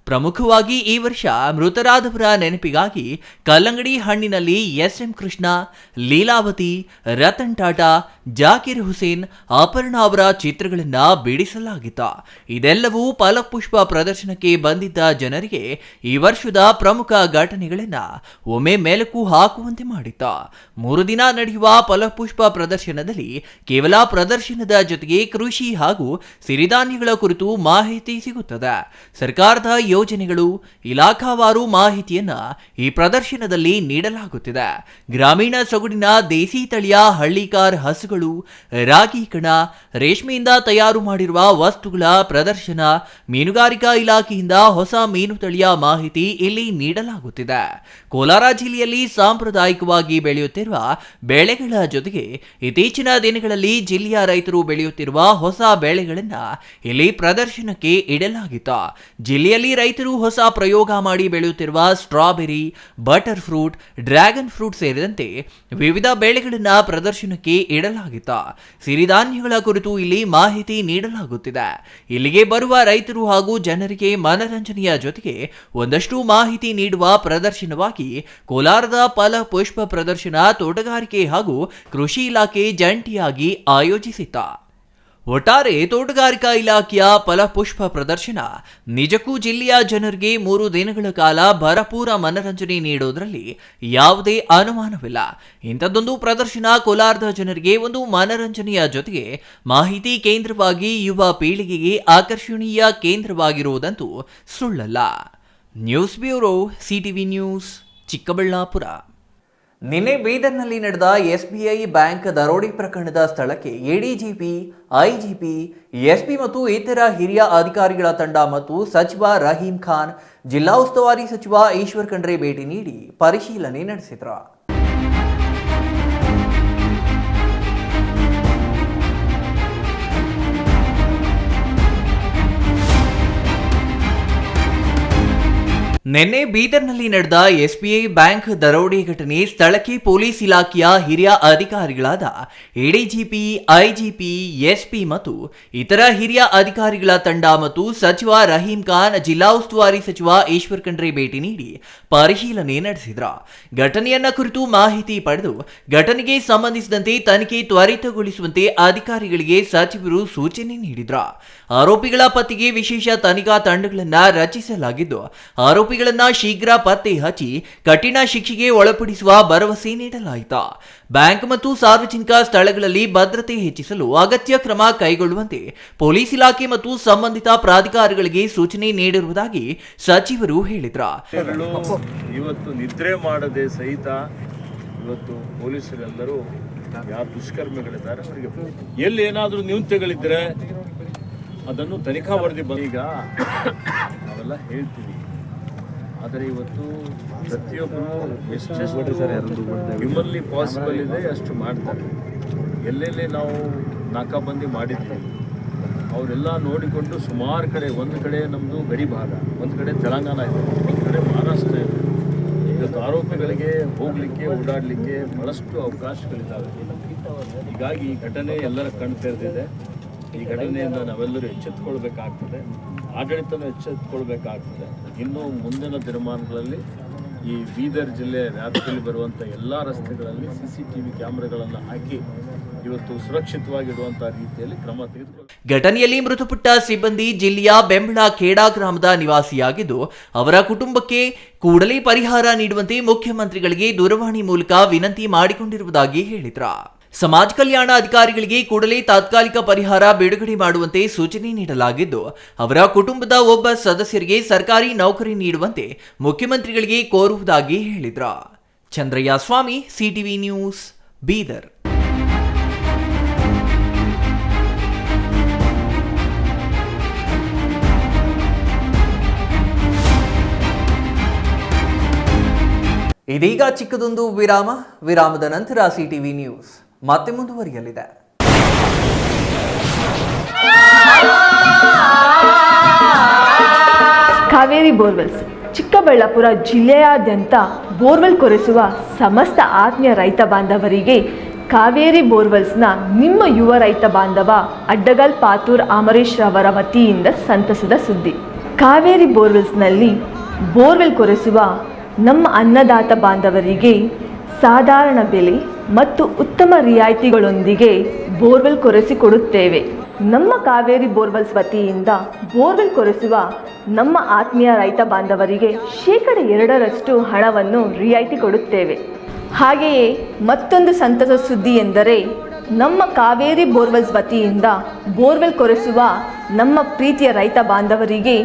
ಪ್ರಮುಖವಾಗಿ ಈ ವರ್ಷ ಮೃತರಾದವರ ನೆನಪಿಗಾಗಿ ಕಲ್ಲಂಗಡಿ ಹಣ್ಣಿನಲ್ಲಿ SM ಕೃಷ್ಣ, ಲೀಲಾವತಿ, ರತನ್ ಟಾಟಾ, ಜಾಕಿರ್ ಹುಸೇನ್, ಅಪರ್ಣಾ ಅವರ ಚಿತ್ರಗಳನ್ನ ಬಿಡಿಸಲಾಗಿತ್ತು. ಇದೆಲ್ಲವೂ ಫಲಪುಷ್ಪ ಪ್ರದರ್ಶನಕ್ಕೆ ಬಂದಿದ್ದ ಜನರಿಗೆ ಈ ವರ್ಷದ ಪ್ರಮುಖ ಘಟನೆಗಳನ್ನ ಒಮ್ಮೆ ಮೆಲುಕು ಹಾಕುವಂತೆ ಮಾಡಿತ್ತು. 3 ದಿನ ನಡೆಯುವ ಫಲಪುಷ್ಪ ಪ್ರದರ್ಶನದಲ್ಲಿ ಕೇವಲ ಪ್ರದರ್ಶನದ ಜೊತೆಗೆ ಕೃಷಿ ಹಾಗೂ ಸಿರಿಧಾನ್ಯಗಳ ಕುರಿತು ಮಾಹಿತಿ ಸಿಗುತ್ತದೆ. ಸರ್ಕಾರದ ಯೋಜನೆಗಳು, ಇಲಾಖಾವಾರು ಮಾಹಿತಿಯನ್ನ ಈ ಪ್ರದರ್ಶನದಲ್ಲಿ ನೀಡಲಾಗುತ್ತಿದೆ. ಗ್ರಾಮೀಣ ಸೊಗಡಿನ ದೇಸಿ ತಳಿಯ ಹಳ್ಳಿಕಾರ್ ಹಸುಗಳು, ರಾಗಿ ಕಣ, ರೇಷ್ಮೆಯಿಂದ ತಯಾರು ಮಾಡಿರುವ ವಸ್ತುಗಳ ಪ್ರದರ್ಶನ, ಮೀನುಗಾರಿಕಾ ಇಲಾಖೆಯಿಂದ ಹೊಸ ಮೀನು ತಳಿಯ ಮಾಹಿತಿ ಇಲ್ಲಿ ನೀಡಲಾಗುತ್ತಿದೆ. ಕೋಲಾರ ಜಿಲ್ಲೆಯಲ್ಲಿ ಸಾಂಪ್ರದಾಯಿಕವಾಗಿ ಬೆಳೆಯುತ್ತಿರುವ ಬೆಳೆಗಳ ಜೊತೆಗೆ ಇತ್ತೀಚಿನ ದಿನಗಳಲ್ಲಿ ಜಿಲ್ಲೆಯ ರೈತರು ಬೆಳೆಯುತ್ತಿರುವ ಹೊಸ ಬೆಳೆಗಳನ್ನ ಇಲ್ಲಿ ಪ್ರದರ್ಶನಕ್ಕೆ ಇಡಲಾಗಿತ್ತು. ಜಿಲ್ಲೆಯಲ್ಲಿ ರೈತರು ಹೊಸ ಪ್ರಯೋಗ ಮಾಡಿ ಬೆಳೆಯುತ್ತಿರುವ strawberry, butter fruit, dragon fruit ಸೇರಿದಂತೆ ವಿವಿಧ ಬೆಳೆಗಳನ್ನ ಪ್ರದರ್ಶನಕ್ಕೆ ಇಡಲಾಗಿತ್ತು. ಸಿರಿಧಾನ್ಯಗಳ ಕುರಿತು ಇಲ್ಲಿ ಮಾಹಿತಿ ನೀಡಲಾಗುತ್ತಿದೆ. ಇಲ್ಲಿಗೆ ಬರುವ ರೈತರು ಹಾಗೂ ಜನರಿಗೆ ಮನರಂಜನೆಯ ಜೊತೆಗೆ ಒಂದಷ್ಟು ಮಾಹಿತಿ ನೀಡುವ ಪ್ರದರ್ಶನವಾಗಿ ಕೋಲಾರದ ಫಲಪುಷ್ಪ ಪ್ರದರ್ಶನ ತೋಟಗಾರಿಕೆ ಹಾಗೂ ಕೃಷಿ ಇಲಾಖೆ ಜಂಟಿಯಾಗಿ ಆಯೋಜಿಸಿತ್ತು. ಒಟ್ಟಾರೆ ತೋಟಗಾರಿಕಾ ಇಲಾಖೆಯ ಫಲಪುಷ್ಪ ಪ್ರದರ್ಶನ ನಿಜಕ್ಕೂ ಜಿಲ್ಲೆಯ ಜನರಿಗೆ 3 ದಿನಗಳ ಕಾಲ ಭರಪೂರ ಮನರಂಜನೆ ನೀಡೋದ್ರಲ್ಲಿ ಯಾವುದೇ ಅನುಮಾನವಿಲ್ಲ. ಇಂಥದ್ದೊಂದು ಪ್ರದರ್ಶನ ಕೋಲಾರದ ಜನರಿಗೆ ಒಂದು ಮನರಂಜನೆಯ ಜೊತೆಗೆ ಮಾಹಿತಿ ಕೇಂದ್ರವಾಗಿ ಯುವ ಪೀಳಿಗೆಗೆ ಆಕರ್ಷಣೀಯ ಕೇಂದ್ರವಾಗಿರುವುದಂತೂ ಸುಳ್ಳಲ್ಲ. News bureau, CTV news, Chikkaballapur. ನಿನ್ನೆ ಬೀದರ್ನಲ್ಲಿ ನಡೆದ SBI ಬ್ಯಾಂಕ್ ದರೋಡೆ ಪ್ರಕರಣದ ಸ್ಥಳಕ್ಕೆ ADGP, IGP, SP ಮತ್ತು ಇತರ ಹಿರಿಯ ಅಧಿಕಾರಿಗಳ ತಂಡ ಮತ್ತು ಸಚಿವ ರಹೀಂ ಖಾನ್, ಜಿಲ್ಲಾ ಉಸ್ತುವಾರಿ ಸಚಿವ ಈಶ್ವರ್ ಖಂಡ್ರೆ ಭೇಟಿ ನೀಡಿ ಪರಿಶೀಲನೆ ನಡೆಸಿದರು. ನಿನ್ನೆ ಬೀದರ್ನಲ್ಲಿ ನಡೆದ SBI ಬ್ಯಾಂಕ್ ದರೋಡೆ ಘಟನೆ ಸ್ಥಳಕ್ಕೆ ಪೊಲೀಸ್ ಇಲಾಖೆಯ ಹಿರಿಯ ಅಧಿಕಾರಿಗಳಾದ ADGP, IGP, SP ಮತ್ತು ಇತರ ಹಿರಿಯ ಅಧಿಕಾರಿಗಳ ತಂಡ ಮತ್ತು ಸಚಿವ ರಹೀಂ ಖಾನ್, ಜಿಲ್ಲಾ ಉಸ್ತುವಾರಿ ಸಚಿವ ಈಶ್ವರ್ ಖಂಡ್ರೆ ಭೇಟಿ ನೀಡಿ ಪರಿಶೀಲನೆ ನಡೆಸಿದರು. ಘಟನೆಯನ್ನ ಕುರಿತು ಮಾಹಿತಿ ಪಡೆದು ಘಟನೆಗೆ ಸಂಬಂಧಿಸಿದಂತೆ ತನಿಖೆ ತ್ವರಿತಗೊಳಿಸುವಂತೆ ಅಧಿಕಾರಿಗಳಿಗೆ ಸಚಿವರು ಸೂಚನೆ ನೀಡಿದರು. ಆರೋಪಿಗಳ ಪತ್ತೆಗೆ ವಿಶೇಷ ತನಿಖಾ ತಂಡಗಳನ್ನು ರಚಿಸಲಾಗಿದ್ದು ಆರೋಪಿ ಆರೋಪಿಗಳನ್ನ ಶೀಘ್ರ ಪತ್ತೆ ಹಚ್ಚಿ ಕಠಿಣ ಶಿಕ್ಷೆಗೆ ಒಳಪಡಿಸುವ ಭರವಸೆ ನೀಡಲಾಯಿತು. ಬ್ಯಾಂಕ್ ಮತ್ತು ಸಾರ್ವಜನಿಕ ಸ್ಥಳಗಳಲ್ಲಿ ಭದ್ರತೆ ಹೆಚ್ಚಿಸಲು ಅಗತ್ಯ ಕ್ರಮ ಕೈಗೊಳ್ಳುವಂತೆ ಪೊಲೀಸ್ ಇಲಾಖೆ ಮತ್ತು ಸಂಬಂಧಿತ ಪ್ರಾಧಿಕಾರಗಳಿಗೆ ಸೂಚನೆ ನೀಡಿರುವುದಾಗಿ ಸಚಿವರು ಹೇಳಿದರು. ಇವತ್ತು ನಿದ್ರೆ ಮಾಡದೆ ಸಹಿತ ಇವತ್ತು ಪೊಲೀಸರೆಲ್ಲರೂ ಯಾರು ದುಷ್ಕರ್ಮಿಗಳಿದ್ದಾರೆ ಅವರಿಗೆ ಎಲ್ಲಿ ಏನಾದರೂ ನ್ಯೂನತೆಗಳಿದ್ರೆ ಅದನ್ನು ತನಿಖಾ ವರದಿ ಈಗ ನಾವೆಲ್ಲ ಹೇಳ್ತೀವಿ. ಆದರೆ ಇವತ್ತು ಪ್ರತಿಯೊಬ್ಬರು ಎಷ್ಟೆಷ್ಟು ಹ್ಯೂಮನ್ಲಿ ಪಾಸಿಬಲ್ ಇದೆ ಅಷ್ಟು ಮಾಡ್ತಾರೆ. ಎಲ್ಲೆಲ್ಲಿ ನಾವು ನಾಕಾಬಂದಿ ಮಾಡಿದ್ವಿ ಅವರೆಲ್ಲ ನೋಡಿಕೊಂಡು ಸುಮಾರು ಕಡೆ, ಒಂದು ಕಡೆ ನಮ್ಮದು ಗಡಿ ಭಾಗ, ಒಂದು ಕಡೆ ತೆಲಂಗಾಣ ಇದೆ, ಒಂದು ಕಡೆ ಮಹಾರಾಷ್ಟ್ರ ಇದೆ. ಇವತ್ತು ಆರೋಪಿಗಳಿಗೆ ಹೋಗಲಿಕ್ಕೆ ಓಡಾಡಲಿಕ್ಕೆ ಬಹಳಷ್ಟು ಅವಕಾಶಗಳಿದ್ದಾವೆ. ಹೀಗಾಗಿ ಈ ಘಟನೆ ಎಲ್ಲರ ಕಣ್ಣು ತೆರೆದಿದೆ. ಈ ಘಟನೆಯಿಂದ ನಾವೆಲ್ಲರೂ ಎಚ್ಚೆತ್ತುಕೊಳ್ಬೇಕಾಗ್ತದೆ, ಆಡಳಿತನೂ ಎಚ್ಚೆತ್ತುಕೊಳ್ಬೇಕಾಗ್ತದೆ. ಇನ್ನು ಮುಂದಿನ ದಿನಮಾನಗಳಲ್ಲಿ ಈ ಬೀದರ್ ಜಿಲ್ಲೆ ವ್ಯಾಪ್ತಿಯಲ್ಲಿ ಬರುವಂಥ ಎಲ್ಲ ರಸ್ತೆಗಳಲ್ಲಿ CCTV ಕ್ಯಾಮೆರಾಗಳನ್ನು ಹಾಕಿ ಇವತ್ತು ಸುರಕ್ಷಿತವಾಗಿಡುವಂಥ ರೀತಿಯಲ್ಲಿ ಕ್ರಮ ತೆಗೆದುಕೊಳ್ಳಿ. ಘಟನೆಯಲ್ಲಿ ಮೃತಪಟ್ಟ ಸಿಬ್ಬಂದಿ ಜಿಲ್ಲೆಯ ಬೆಂಬಳ ಖೇಡಾ ಗ್ರಾಮದ ನಿವಾಸಿಯಾಗಿದ್ದು, ಅವರ ಕುಟುಂಬಕ್ಕೆ ಕೂಡಲೇ ಪರಿಹಾರ ನೀಡುವಂತೆ ಮುಖ್ಯಮಂತ್ರಿಗಳಿಗೆ ದೂರವಾಣಿ ಮೂಲಕ ವಿನಂತಿ ಮಾಡಿಕೊಂಡಿರುವುದಾಗಿ ಹೇಳಿದರು. ಸಮಾಜ ಕಲ್ಯಾಣ ಅಧಿಕಾರಿಗಳಿಗೆ ಕೂಡಲೇ ತಾತ್ಕಾಲಿಕ ಪರಿಹಾರ ಬಿಡುಗಡೆ ಮಾಡುವಂತೆ ಸೂಚನೆ ನೀಡಲಾಗಿದ್ದು, ಅವರ ಕುಟುಂಬದ ಒಬ್ಬ ಸದಸ್ಯರಿಗೆ ಸರ್ಕಾರಿ ನೌಕರಿ ನೀಡುವಂತೆ ಮುಖ್ಯಮಂತ್ರಿಗಳಿಗೆ ಕೋರುವುದಾಗಿ ಹೇಳಿದರು. ಚಂದ್ರಯ್ಯ ಸ್ವಾಮಿ, CTV ನ್ಯೂಸ್, ಬೀದರ್. ಇದೀಗ ಚಿಕ್ಕದೊಂದು ವಿರಾಮದ ನಂತರ CTV ನ್ಯೂಸ್ ಮತ್ತೆ ಮುಂದುವರಿಯಲಿದೆ. ಕಾವೇರಿ ಬೋರ್ವೆಲ್ಸ್ ಚಿಕ್ಕಬಳ್ಳಾಪುರ ಜಿಲ್ಲೆಯಾದ್ಯಂತ ಬೋರ್ವೆಲ್ ಕೊರೆಸುವ ಸಮಸ್ತ ಆತ್ಮೀಯ ರೈತ ಬಾಂಧವರಿಗೆ ಕಾವೇರಿ ಬೋರ್ವೆಲ್ಸ್ನ ನಿಮ್ಮ ಯುವ ರೈತ ಬಾಂಧವ ಅಡ್ಡಗಲ್ ಪಾತೂರ್ ಅಮರೇಶ್ ರವರ ವತಿಯಿಂದ ಸಂತಸದ ಸುದ್ದಿ. ಕಾವೇರಿ ಬೋರ್ವೆಲ್ಸ್ನಲ್ಲಿ ಬೋರ್ವೆಲ್ ಕೊರೆಸುವ ನಮ್ಮ ಅನ್ನದಾತ ಬಾಂಧವರಿಗೆ ಸಾಧಾರಣ ಬೆಲೆ ಮತ್ತು ಉತ್ತಮ ರಿಯಾಯಿತಿಗಳೊಂದಿಗೆ ಬೋರ್ವೆಲ್ ಕೊರೆಸಿಕೊಡುತ್ತೇವೆ. ನಮ್ಮ ಕಾವೇರಿ ಬೋರ್ವೆಲ್ಸ್ ವತಿಯಿಂದ ಬೋರ್ವೆಲ್ ಕೊರೆಸುವ ನಮ್ಮ ಆತ್ಮೀಯ ರೈತ ಬಾಂಧವರಿಗೆ 2% ಹಣವನ್ನು ರಿಯಾಯಿತಿ ಕೊಡುತ್ತೇವೆ. ಹಾಗೆಯೇ ಮತ್ತೊಂದು ಸಂತಸ ಸುದ್ದಿ ಎಂದರೆ, ನಮ್ಮ ಕಾವೇರಿ ಬೋರ್ವೆಲ್ಸ್ ವತಿಯಿಂದ ಬೋರ್ವೆಲ್ ಕೊರೆಸುವ ನಮ್ಮ ಪ್ರೀತಿಯ ರೈತ ಬಾಂಧವರಿಗೆ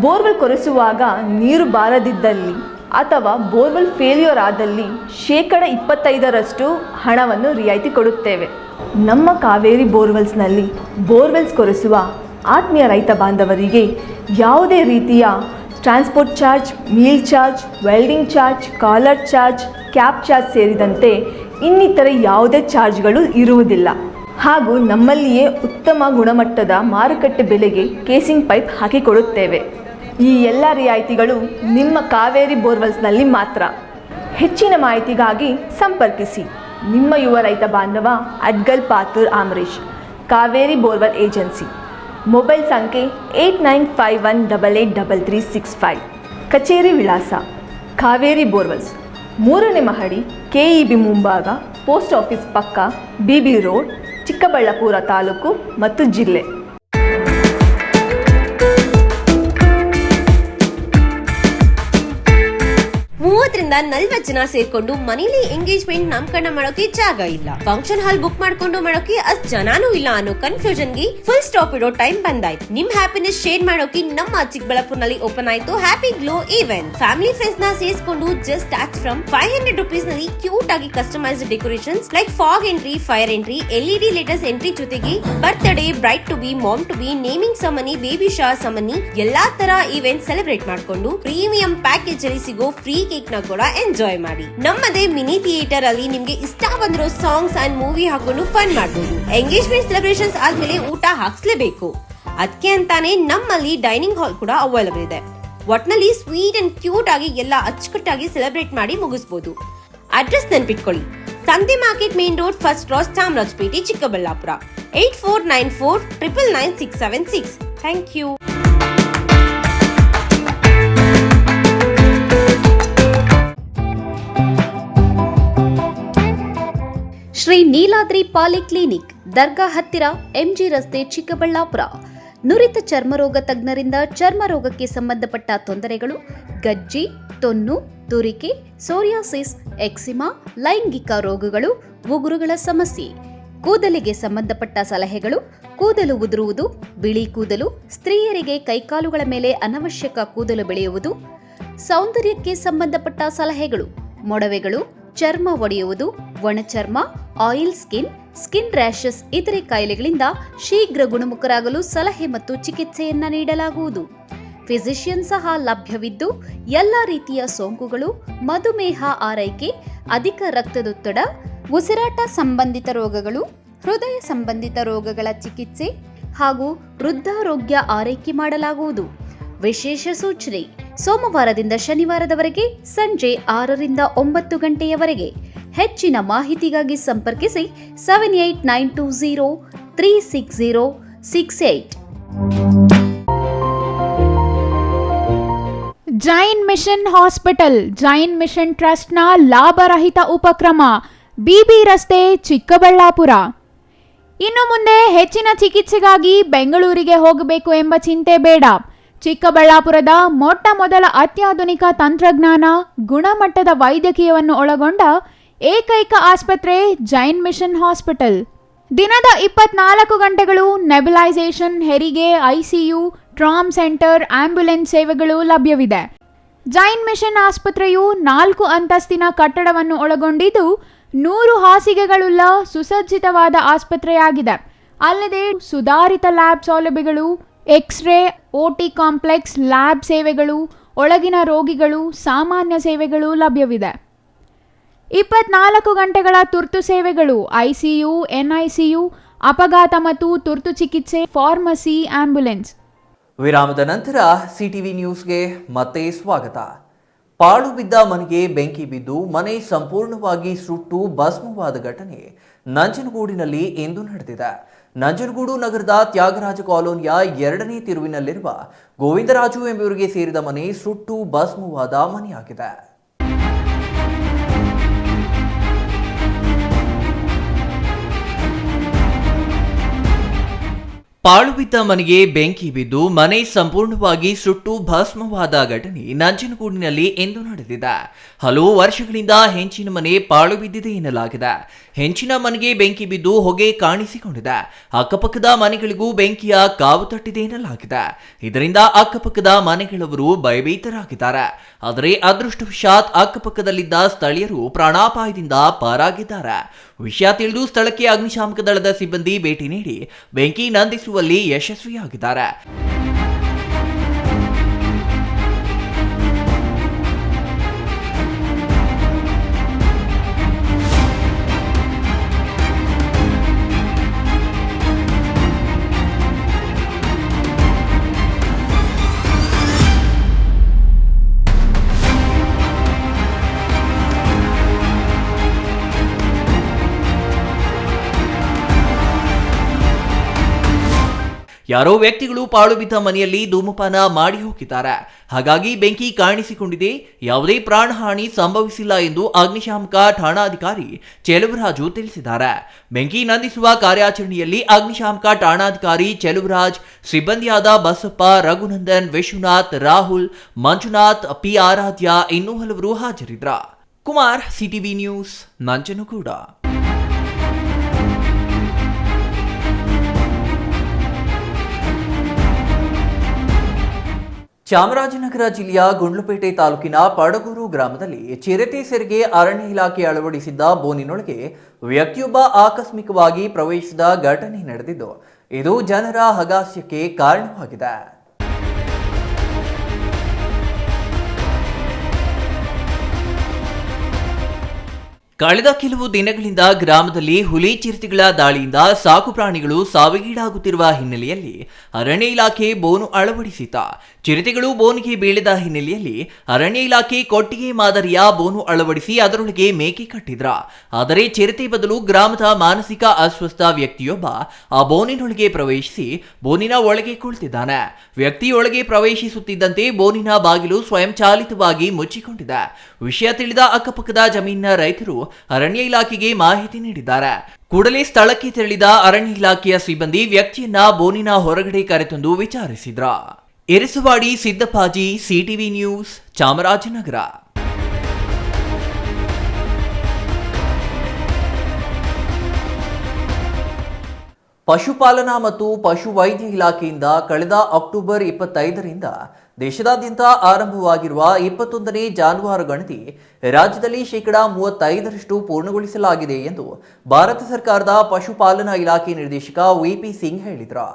ಬೋರ್ವೆಲ್ ಕೊರೆಸುವಾಗ ನೀರು ಬಾರದಿದ್ದಲ್ಲಿ ಅಥವಾ ಬೋರ್ವೆಲ್ ಫೇಲ್ಯೂರ್ ಆದಲ್ಲಿ 25% ಹಣವನ್ನು ರಿಯಾಯಿತಿ ಕೊಡುತ್ತೇವೆ. ನಮ್ಮ ಕಾವೇರಿ ಬೋರ್ವೆಲ್ಸ್ನಲ್ಲಿ ಬೋರ್ವೆಲ್ಸ್ ಕೊರೆಸುವ ಆತ್ಮೀಯ ರೈತ ಬಾಂಧವರಿಗೆ ಯಾವುದೇ ರೀತಿಯ transport charge, meal charge, welding charge, collar charge, cab charge ಸೇರಿದಂತೆ ಇನ್ನಿತರೆ ಯಾವುದೇ ಚಾರ್ಜ್ಗಳು ಇರುವುದಿಲ್ಲ. ಹಾಗೂ ನಮ್ಮಲ್ಲಿಯೇ ಉತ್ತಮ ಗುಣಮಟ್ಟದ ಮಾರುಕಟ್ಟೆ ಬೆಲೆಗೆ ಕೇಸಿಂಗ್ ಪೈಪ್ ಹಾಕಿಕೊಡುತ್ತೇವೆ. ಈ ಎಲ್ಲ ರಿಯಾಯಿತಿಗಳು ನಿಮ್ಮ ಕಾವೇರಿ ಬೋರ್ವೆಲ್ಸ್ನಲ್ಲಿ ಮಾತ್ರ. ಹೆಚ್ಚಿನ ಮಾಹಿತಿಗಾಗಿ ಸಂಪರ್ಕಿಸಿ ನಿಮ್ಮ ಯುವ ರೈತ ಬಾಂಧವ Adgal Pathur Amaresh, Kaveri borewell agency. Mobile ಸಂಖ್ಯೆ 8951883365. ಕಚೇರಿ ವಿಳಾಸ ಕಾವೇರಿ ಬೋರ್ವೆಲ್ಸ್, 3ನೇ ಮಹಡಿ, KEB ಮುಂಭಾಗ, ಪೋಸ್ಟ್ ಆಫೀಸ್ ಪಕ್ಕ, BB ರೋಡ್, ಚಿಕ್ಕಬಳ್ಳಾಪುರ ತಾಲೂಕು ಮತ್ತು ಜಿಲ್ಲೆ. 30-40 ಜನ ಸೇರ್ಕೊಂಡು ಮನೇಲಿ ಎಂಗೇಜ್ಮೆಂಟ್ ನಾಮಕರಣ ಮಾಡೋಕೆ ಜಾಗ ಇಲ್ಲ, ಫಂಕ್ಷನ್ ಹಾಲ್ ಬುಕ್ ಮಾಡ್ಕೊಂಡು ಮಾಡೋಕೆ ಅಷ್ಟ್ ಜನಾನೂ ಇಲ್ಲ ಅನ್ನೋ ಕನ್ಫ್ಯೂಷನ್ ಗೆ ಫುಲ್ ಸ್ಟಾಪ್ ಇಡೋ ಟೈಮ್ ಬಂದಾಯ್ತು. ನಿಮ್ ಹ್ಯಾಪಿನೆಸ್ ಶೇರ್ ಮಾಡೋಕೆ ನಮ್ಮ ಚಿಕ್ಕಬಳ್ಳಾಪುರನಲ್ಲಿ ಓಪನ್ ಆಯ್ತು happy glow event. Family friends ನ ಸೇರಿಸಿಕೊಂಡು ಜಸ್ಟ್ ಸ್ಟಾರ್ಟ್ ಫ್ರಮ್ 500 ರೂಪೀಸ್ ನಲ್ಲಿ ಕ್ಯೂಟ್ ಆಗಿ customized decorations like fog entry, fire entry, LED latest entry ಜೊತೆಗೆ birthday, bride to be, mom to be, naming ceremony, baby shower ceremony ಎಲ್ಲಾ ತರ event celebrate ಮಾಡ್ಕೊಂಡು premium package ಅಲ್ಲಿ ಸಿಗೋ free cake ನ ಕೂಡ ಎಂಜಾಯ್ ಮಾಡಿ. ನಮ್ಮದೇ ಮಿನಿ ಥಿಯೇಟರ್ ಅಲ್ಲಿ ನಿಮ್ಗೆ ಇಷ್ಟ ಬಂದಿರೋ ಸಾಂಗ್ಸ್ ಅಂಡ್ ಮೂವಿ ಹಾಕೊಂಡು ಫನ್ ಮಾಡಬಹುದು. ಎಂಗೇಜ್ಮೆಂಟ್ ಸೆಲೆಬ್ರೇಷನ್ಸ್ ಆದ್ಮೇಲೆ ಊಟ ಹಾಕ್ಸ್ಲೇಬೇಕು. ಅದಕ್ಕೆ ಅಂತಾನೆ ನಮ್ಮಲ್ಲಿ ಡೈನಿಂಗ್ ಹಾಲ್ ಕೂಡ ಅವೈಲೇಬಲ್ ಇದೆ. ಒಟ್ನಲ್ಲಿ ಸ್ವೀಟ್ ಅಂಡ್ ಕ್ಯೂಟ್ ಆಗಿ ಎಲ್ಲ ಅಚ್ಚುಕಟ್ಟಾಗಿ ಸೆಲೆಬ್ರೇಟ್ ಮಾಡಿ ಮುಗಿಸಬಹುದು. ಅಡ್ರೆಸ್ ನೆನ್ಪಿಟ್ಕೊಳ್ಳಿ, ಸಂತೆ market main road, first cross, Chamarajpet, Chikkaballapur. 8494999676. Thank you. Shri Neeladri polyclinic, ದರ್ಗಾ ಹತ್ತಿರ, MG ರಸ್ತೆ, ಚಿಕ್ಕಬಳ್ಳಾಪುರ. ನುರಿತ ಚರ್ಮರೋಗ ತಜ್ಞರಿಂದ ಚರ್ಮರೋಗಕ್ಕೆ ಸಂಬಂಧಪಟ್ಟ ತೊಂದರೆಗಳು, ಗಜ್ಜಿ, ತೊನ್ನು, ತುರಿಕೆ, ಸೋರಿಯಾಸಿಸ್, ಎಕ್ಸಿಮಾ, ಲೈಂಗಿಕ ರೋಗಗಳು, ಉಗುರುಗಳ ಸಮಸ್ಯೆ, ಕೂದಲಿಗೆ ಸಂಬಂಧಪಟ್ಟ ಸಲಹೆಗಳು, ಕೂದಲು ಉದುರುವುದು, ಬಿಳಿ ಕೂದಲು, ಸ್ತ್ರೀಯರಿಗೆ ಕೈಕಾಲುಗಳ ಮೇಲೆ ಅನವಶ್ಯಕ ಕೂದಲು ಬೆಳೆಯುವುದು, ಸೌಂದರ್ಯಕ್ಕೆ ಸಂಬಂಧಪಟ್ಟ ಸಲಹೆಗಳು, ಮೊಡವೆಗಳು, ಚರ್ಮ ಒಡೆಯುವುದು, ಒಣಚರ್ಮ, ಆಯಿಲ್ ಸ್ಕಿನ್, ಸ್ಕಿನ್ ರ್ಯಾಷಸ್ ಇತರೆ ಕಾಯಿಲೆಗಳಿಂದ ಶೀಘ್ರ ಗುಣಮುಖರಾಗಲು ಸಲಹೆ ಮತ್ತು ಚಿಕಿತ್ಸೆಯನ್ನ ನೀಡಲಾಗುವುದು. ಫಿಸಿಷಿಯನ್ ಸಹ ಲಭ್ಯವಿದ್ದು ಎಲ್ಲ ರೀತಿಯ ಸೋಂಕುಗಳು, ಮಧುಮೇಹ ಆರೈಕೆ, ಅಧಿಕ ರಕ್ತದೊತ್ತಡ, ಉಸಿರಾಟ ಸಂಬಂಧಿತ ರೋಗಗಳು, ಹೃದಯ ಸಂಬಂಧಿತ ರೋಗಗಳ ಚಿಕಿತ್ಸೆ ಹಾಗೂ ವೃದ್ಧಾರೋಗ್ಯ ಆರೈಕೆ ಮಾಡಲಾಗುವುದು. ವಿಶೇಷ ಸೂಚನೆ: ಸೋಮವಾರದಿಂದ ಶನಿವಾರದವರೆಗೆ ಸಂಜೆ 6ರಿಂದ 9 ಗಂಟೆಯವರೆಗೆ. ಹೆಚ್ಚಿನ ಮಾಹಿತಿಗಾಗಿ ಸಂಪರ್ಕಿಸಿ 7892036068. Jain mission hospital, Jain mission ಟ್ರಸ್ಟ್ನ ಲಾಭರಹಿತ ಉಪಕ್ರಮ, ಬಿಬಿ ರಸ್ತೆ, ಚಿಕ್ಕಬಳ್ಳಾಪುರ. ಇನ್ನು ಮುಂದೆ ಹೆಚ್ಚಿನ ಚಿಕಿತ್ಸೆಗಾಗಿ ಬೆಂಗಳೂರಿಗೆ ಹೋಗಬೇಕು ಎಂಬ ಚಿಂತೆ ಬೇಡ. ಚಿಕ್ಕಬಳ್ಳಾಪುರದ ಮೊಟ್ಟ ಮೊದಲ ಅತ್ಯಾಧುನಿಕ ತಂತ್ರಜ್ಞಾನ, ಗುಣಮಟ್ಟದ ವೈದ್ಯಕೀಯವನ್ನು ಒಳಗೊಂಡ ಏಕೈಕ ಆಸ್ಪತ್ರೆ ಜೈನ್ ಮಿಷನ್ ಹಾಸ್ಪಿಟಲ್. ದಿನದ 24 ಗಂಟೆಗಳು ನೆಬುಲೈಸೇಷನ್, ಹೆರಿಗೆ, ಐಸಿಯು, ಟ್ರಾಮ್ ಸೆಂಟರ್, ಆಂಬ್ಯುಲೆನ್ಸ್ ಸೇವೆಗಳು ಲಭ್ಯವಿದೆ. ಜೈನ್ ಮಿಷನ್ ಆಸ್ಪತ್ರೆಯು 4 ಅಂತಸ್ತಿನ ಕಟ್ಟಡವನ್ನು ಒಳಗೊಂಡಿದ್ದು 100 ಹಾಸಿಗೆಗಳುಳ್ಳ ಸುಸಜ್ಜಿತವಾದ ಆಸ್ಪತ್ರೆಯಾಗಿದೆ. ಅಲ್ಲದೆ ಸುಧಾರಿತ ಲ್ಯಾಬ್ ಸೌಲಭ್ಯಗಳು, ಎಕ್ಸ್ರೇ, ಓಟಿ ಕಾಂಪ್ಲೆಕ್ಸ್, ಲ್ಯಾಬ್ ಸೇವೆಗಳು, ಒಳಗಿನ ರೋಗಿಗಳು, ಸಾಮಾನ್ಯ ಸೇವೆಗಳು ಲಭ್ಯವಿದೆ. 24 ಗಂಟೆಗಳ ತುರ್ತು ಸೇವೆಗಳು, ಐಸಿಯು, ಎನ್ಐಸಿಯು, ಅಪಘಾತ ಮತ್ತು ತುರ್ತು ಚಿಕಿತ್ಸೆ, ಫಾರ್ಮಸಿ, ಆಂಬ್ಯುಲೆನ್ಸ್. ವಿರಾಮದ ನಂತರ ಸಿಟಿವಿ ನ್ಯೂಸ್ಗೆ ಮತ್ತೆ ಸ್ವಾಗತ. ಪಾಳು ಬಿದ್ದ ಮನೆಗೆ ಬೆಂಕಿ ಬಿದ್ದು ಮನೆ ಸಂಪೂರ್ಣವಾಗಿ ಸುಟ್ಟು ಭಸ್ಮವಾದ ಘಟನೆ ನಂಜನಗೂಡಿನಲ್ಲಿ ಇಂದು ನಡೆದಿದೆ. ನಂಜನಗೂಡು ನಗರದ ತ್ಯಾಗರಾಜ ಕಾಲೋನಿಯ 2ನೇ ತಿರುವಿನಲ್ಲಿರುವ ಗೋವಿಂದರಾಜು ಎಂಬುವರಿಗೆ ಸೇರಿದ ಮನೆ ಸುಟ್ಟು ಭಸ್ಮವಾದ ಮನೆಯಾಗಿದೆ. ಪಾಳು ಬಿದ್ದ ಮನೆಗೆ ಬೆಂಕಿ ಬಿದ್ದು ಮನೆ ಸಂಪೂರ್ಣವಾಗಿ ಸುಟ್ಟು ಭಸ್ಮವಾದ ಘಟನೆ ನಂಜನಗೂಡಿನಲ್ಲಿ ಇಂದು ನಡೆದಿದೆ. ಹಲವು ವರ್ಷಗಳಿಂದ ಹೆಂಚಿನ ಮನೆ ಪಾಳು ಬಿದ್ದಿದೆ ಎನ್ನಲಾಗಿದೆ. ಹೆಂಚಿನ ಮನೆಗೆ ಬೆಂಕಿ ಬಿದ್ದು ಹೊಗೆ ಕಾಣಿಸಿಕೊಂಡಿದೆ. ಅಕ್ಕಪಕ್ಕದ ಮನೆಗಳಿಗೂ ಬೆಂಕಿಯ ಕಾವು ತಟ್ಟಿದೆ ಎನ್ನಲಾಗಿದೆ. ಇದರಿಂದ ಅಕ್ಕಪಕ್ಕದ ಮನೆಗಳವರು ಭಯಭೀತರಾಗಿದ್ದಾರೆ. ಆದರೆ ಅದೃಷ್ಟವಶಾತ್ ಅಕ್ಕಪಕ್ಕದಲ್ಲಿದ್ದ ಸ್ಥಳೀಯರು ಪ್ರಾಣಾಪಾಯದಿಂದ ಪಾರಾಗಿದ್ದಾರೆ. ವಿಷಯ ತಿಳಿದು ಸ್ಥಳಕ್ಕೆ ಅಗ್ನಿಶಾಮಕ ದಳದ ಸಿಬ್ಬಂದಿ ಭೇಟಿ ನೀಡಿ ಬೆಂಕಿ ನಂದಿಸುವಲ್ಲಿ ಯಶಸ್ವಿಯಾಗಿದ್ದಾರೆ. ಯಾರೋ ವ್ಯಕ್ತಿಗಳು ಪಾಳು ಬಿದ್ದ ಮನೆಯಲ್ಲಿ ಧೂಮಪಾನ ಮಾಡಿ ಹೋಗಿದ್ದಾರೆ. ಹಾಗಾಗಿ ಬೆಂಕಿ ಕಾಣಿಸಿಕೊಂಡಿದೆ. ಯಾವುದೇ ಪ್ರಾಣಹಾನಿ ಸಂಭವಿಸಿಲ್ಲ ಎಂದು ಅಗ್ನಿಶಾಮಕ ಠಾಣಾಧಿಕಾರಿ ಚೆಲುವರಾಜು ತಿಳಿಸಿದ್ದಾರೆ. ಬೆಂಕಿ ನಂದಿಸುವ ಕಾರ್ಯಾಚರಣೆಯಲ್ಲಿ ಅಗ್ನಿಶಾಮಕ ಠಾಣಾಧಿಕಾರಿ ಚೆಲುವರಾಜ್, ಸಿಬ್ಬಂದಿಯಾದ ಬಸಪ್ಪ, ರಘುನಂದನ್, ವಿಶ್ವನಾಥ್, ರಾಹುಲ್, ಮಂಜುನಾಥ್, ಪಿ ಆರಾಧ್ಯ ಇನ್ನೂ ಹಲವರು ಹಾಜರಿದ್ರ. Kumar, CTV news, ನಂಜನಗೂಡ. ಚಾಮರಾಜನಗರ ಜಿಲ್ಲೆಯ ಗುಂಡ್ಲುಪೇಟೆ ತಾಲೂಕಿನ ಪಡಗೂರು ಗ್ರಾಮದಲ್ಲಿ ಚಿರತೆ ಸೆರೆಗೆ ಅರಣ್ಯ ಇಲಾಖೆ ಅಳವಡಿಸಿದ್ದ ಬೋನಿನೊಳಗೆ ವ್ಯಕ್ತಿಯೊಬ್ಬ ಆಕಸ್ಮಿಕವಾಗಿ ಪ್ರವೇಶಿಸಿದ ಘಟನೆ ನಡೆದಿದ್ದು, ಇದು ಜನರ ಹಗಾಸ್ಯಕ್ಕೆ ಕಾರಣವಾಗಿದೆ. ಕಳೆದ ಕೆಲವು ದಿನಗಳಿಂದ ಗ್ರಾಮದಲ್ಲಿ ಹುಲಿ ಚಿರತೆಗಳ ದಾಳಿಯಿಂದ ಸಾಕು ಪ್ರಾಣಿಗಳು ಸಾವಿಗೀಡಾಗುತ್ತಿರುವ ಹಿನ್ನೆಲೆಯಲ್ಲಿ ಅರಣ್ಯ ಇಲಾಖೆ ಬೋನು ಅಳವಡಿಸಿತ. ಚಿರತೆಗಳು ಬೋನಿಗೆ ಬೀಳಿದ ಹಿನ್ನೆಲೆಯಲ್ಲಿ ಅರಣ್ಯ ಇಲಾಖೆ ಕೊಟ್ಟಿಗೆ ಮಾದರಿಯ ಬೋನು ಅಳವಡಿಸಿ ಅದರೊಳಗೆ ಮೇಕೆ ಕಟ್ಟಿದ್ರ. ಆದರೆ ಚಿರತೆ ಬದಲು ಗ್ರಾಮದ ಮಾನಸಿಕ ಅಸ್ವಸ್ಥ ವ್ಯಕ್ತಿಯೊಬ್ಬ ಆ ಬೋನಿನೊಳಗೆ ಪ್ರವೇಶಿಸಿ ಬೋನಿನ ಒಳಗೆ ಕುಳಿತಿದ್ದಾನೆ. ವ್ಯಕ್ತಿಯೊಳಗೆ ಪ್ರವೇಶಿಸುತ್ತಿದ್ದಂತೆ ಬೋನಿನ ಬಾಗಿಲು ಸ್ವಯಂಚಾಲಿತವಾಗಿ ಮುಚ್ಚಿಕೊಂಡಿದೆ. ವಿಷಯ ತಿಳಿದ ಅಕ್ಕಪಕ್ಕದ ಜಮೀನಿನ ರೈತರು ಅರಣ್ಯ ಇಲಾಖೆಗೆ ಮಾಹಿತಿ ನೀಡಿದ್ದಾರೆ. ಕೂಡಲೇ ಸ್ಥಳಕ್ಕೆ ತೆರಳಿದ ಅರಣ್ಯ ಇಲಾಖೆಯ ಸಿಬ್ಬಂದಿ ವ್ಯಕ್ತಿಯನ್ನ ಬೋನಿನ ಹೊರಗಡೆ ಕರೆತಂದು ವಿಚಾರಿಸಿದ್ರ. ಎರಸವಾಡಿ ಸಿದ್ದಪ್ಪಾಜಿ, ಸಿಟಿವಿ ನ್ಯೂಸ್, ಚಾಮರಾಜನಗರ. ಪಶುಪಾಲನಾ ಮತ್ತು ಪಶುವೈದ್ಯ ಇಲಾಖೆಯಿಂದ ಕಳೆದ ಅಕ್ಟೋಬರ್ 25ರಿಂದ ದೇಶದಾದ್ಯಂತ ಆರಂಭವಾಗಿರುವ 21ನೇ ಜಾನುವಾರು ಗಣತಿ ರಾಜ್ಯದಲ್ಲಿ ಶೇಕಡಾ 35ರಷ್ಟು ಪೂರ್ಣಗೊಳಿಸಲಾಗಿದೆ ಎಂದು ಭಾರತ ಸರ್ಕಾರದ ಪಶುಪಾಲನಾ ಇಲಾಖೆ ನಿರ್ದೇಶಕ ವಿಪಿ ಸಿಂಗ್ ಹೇಳಿದರು.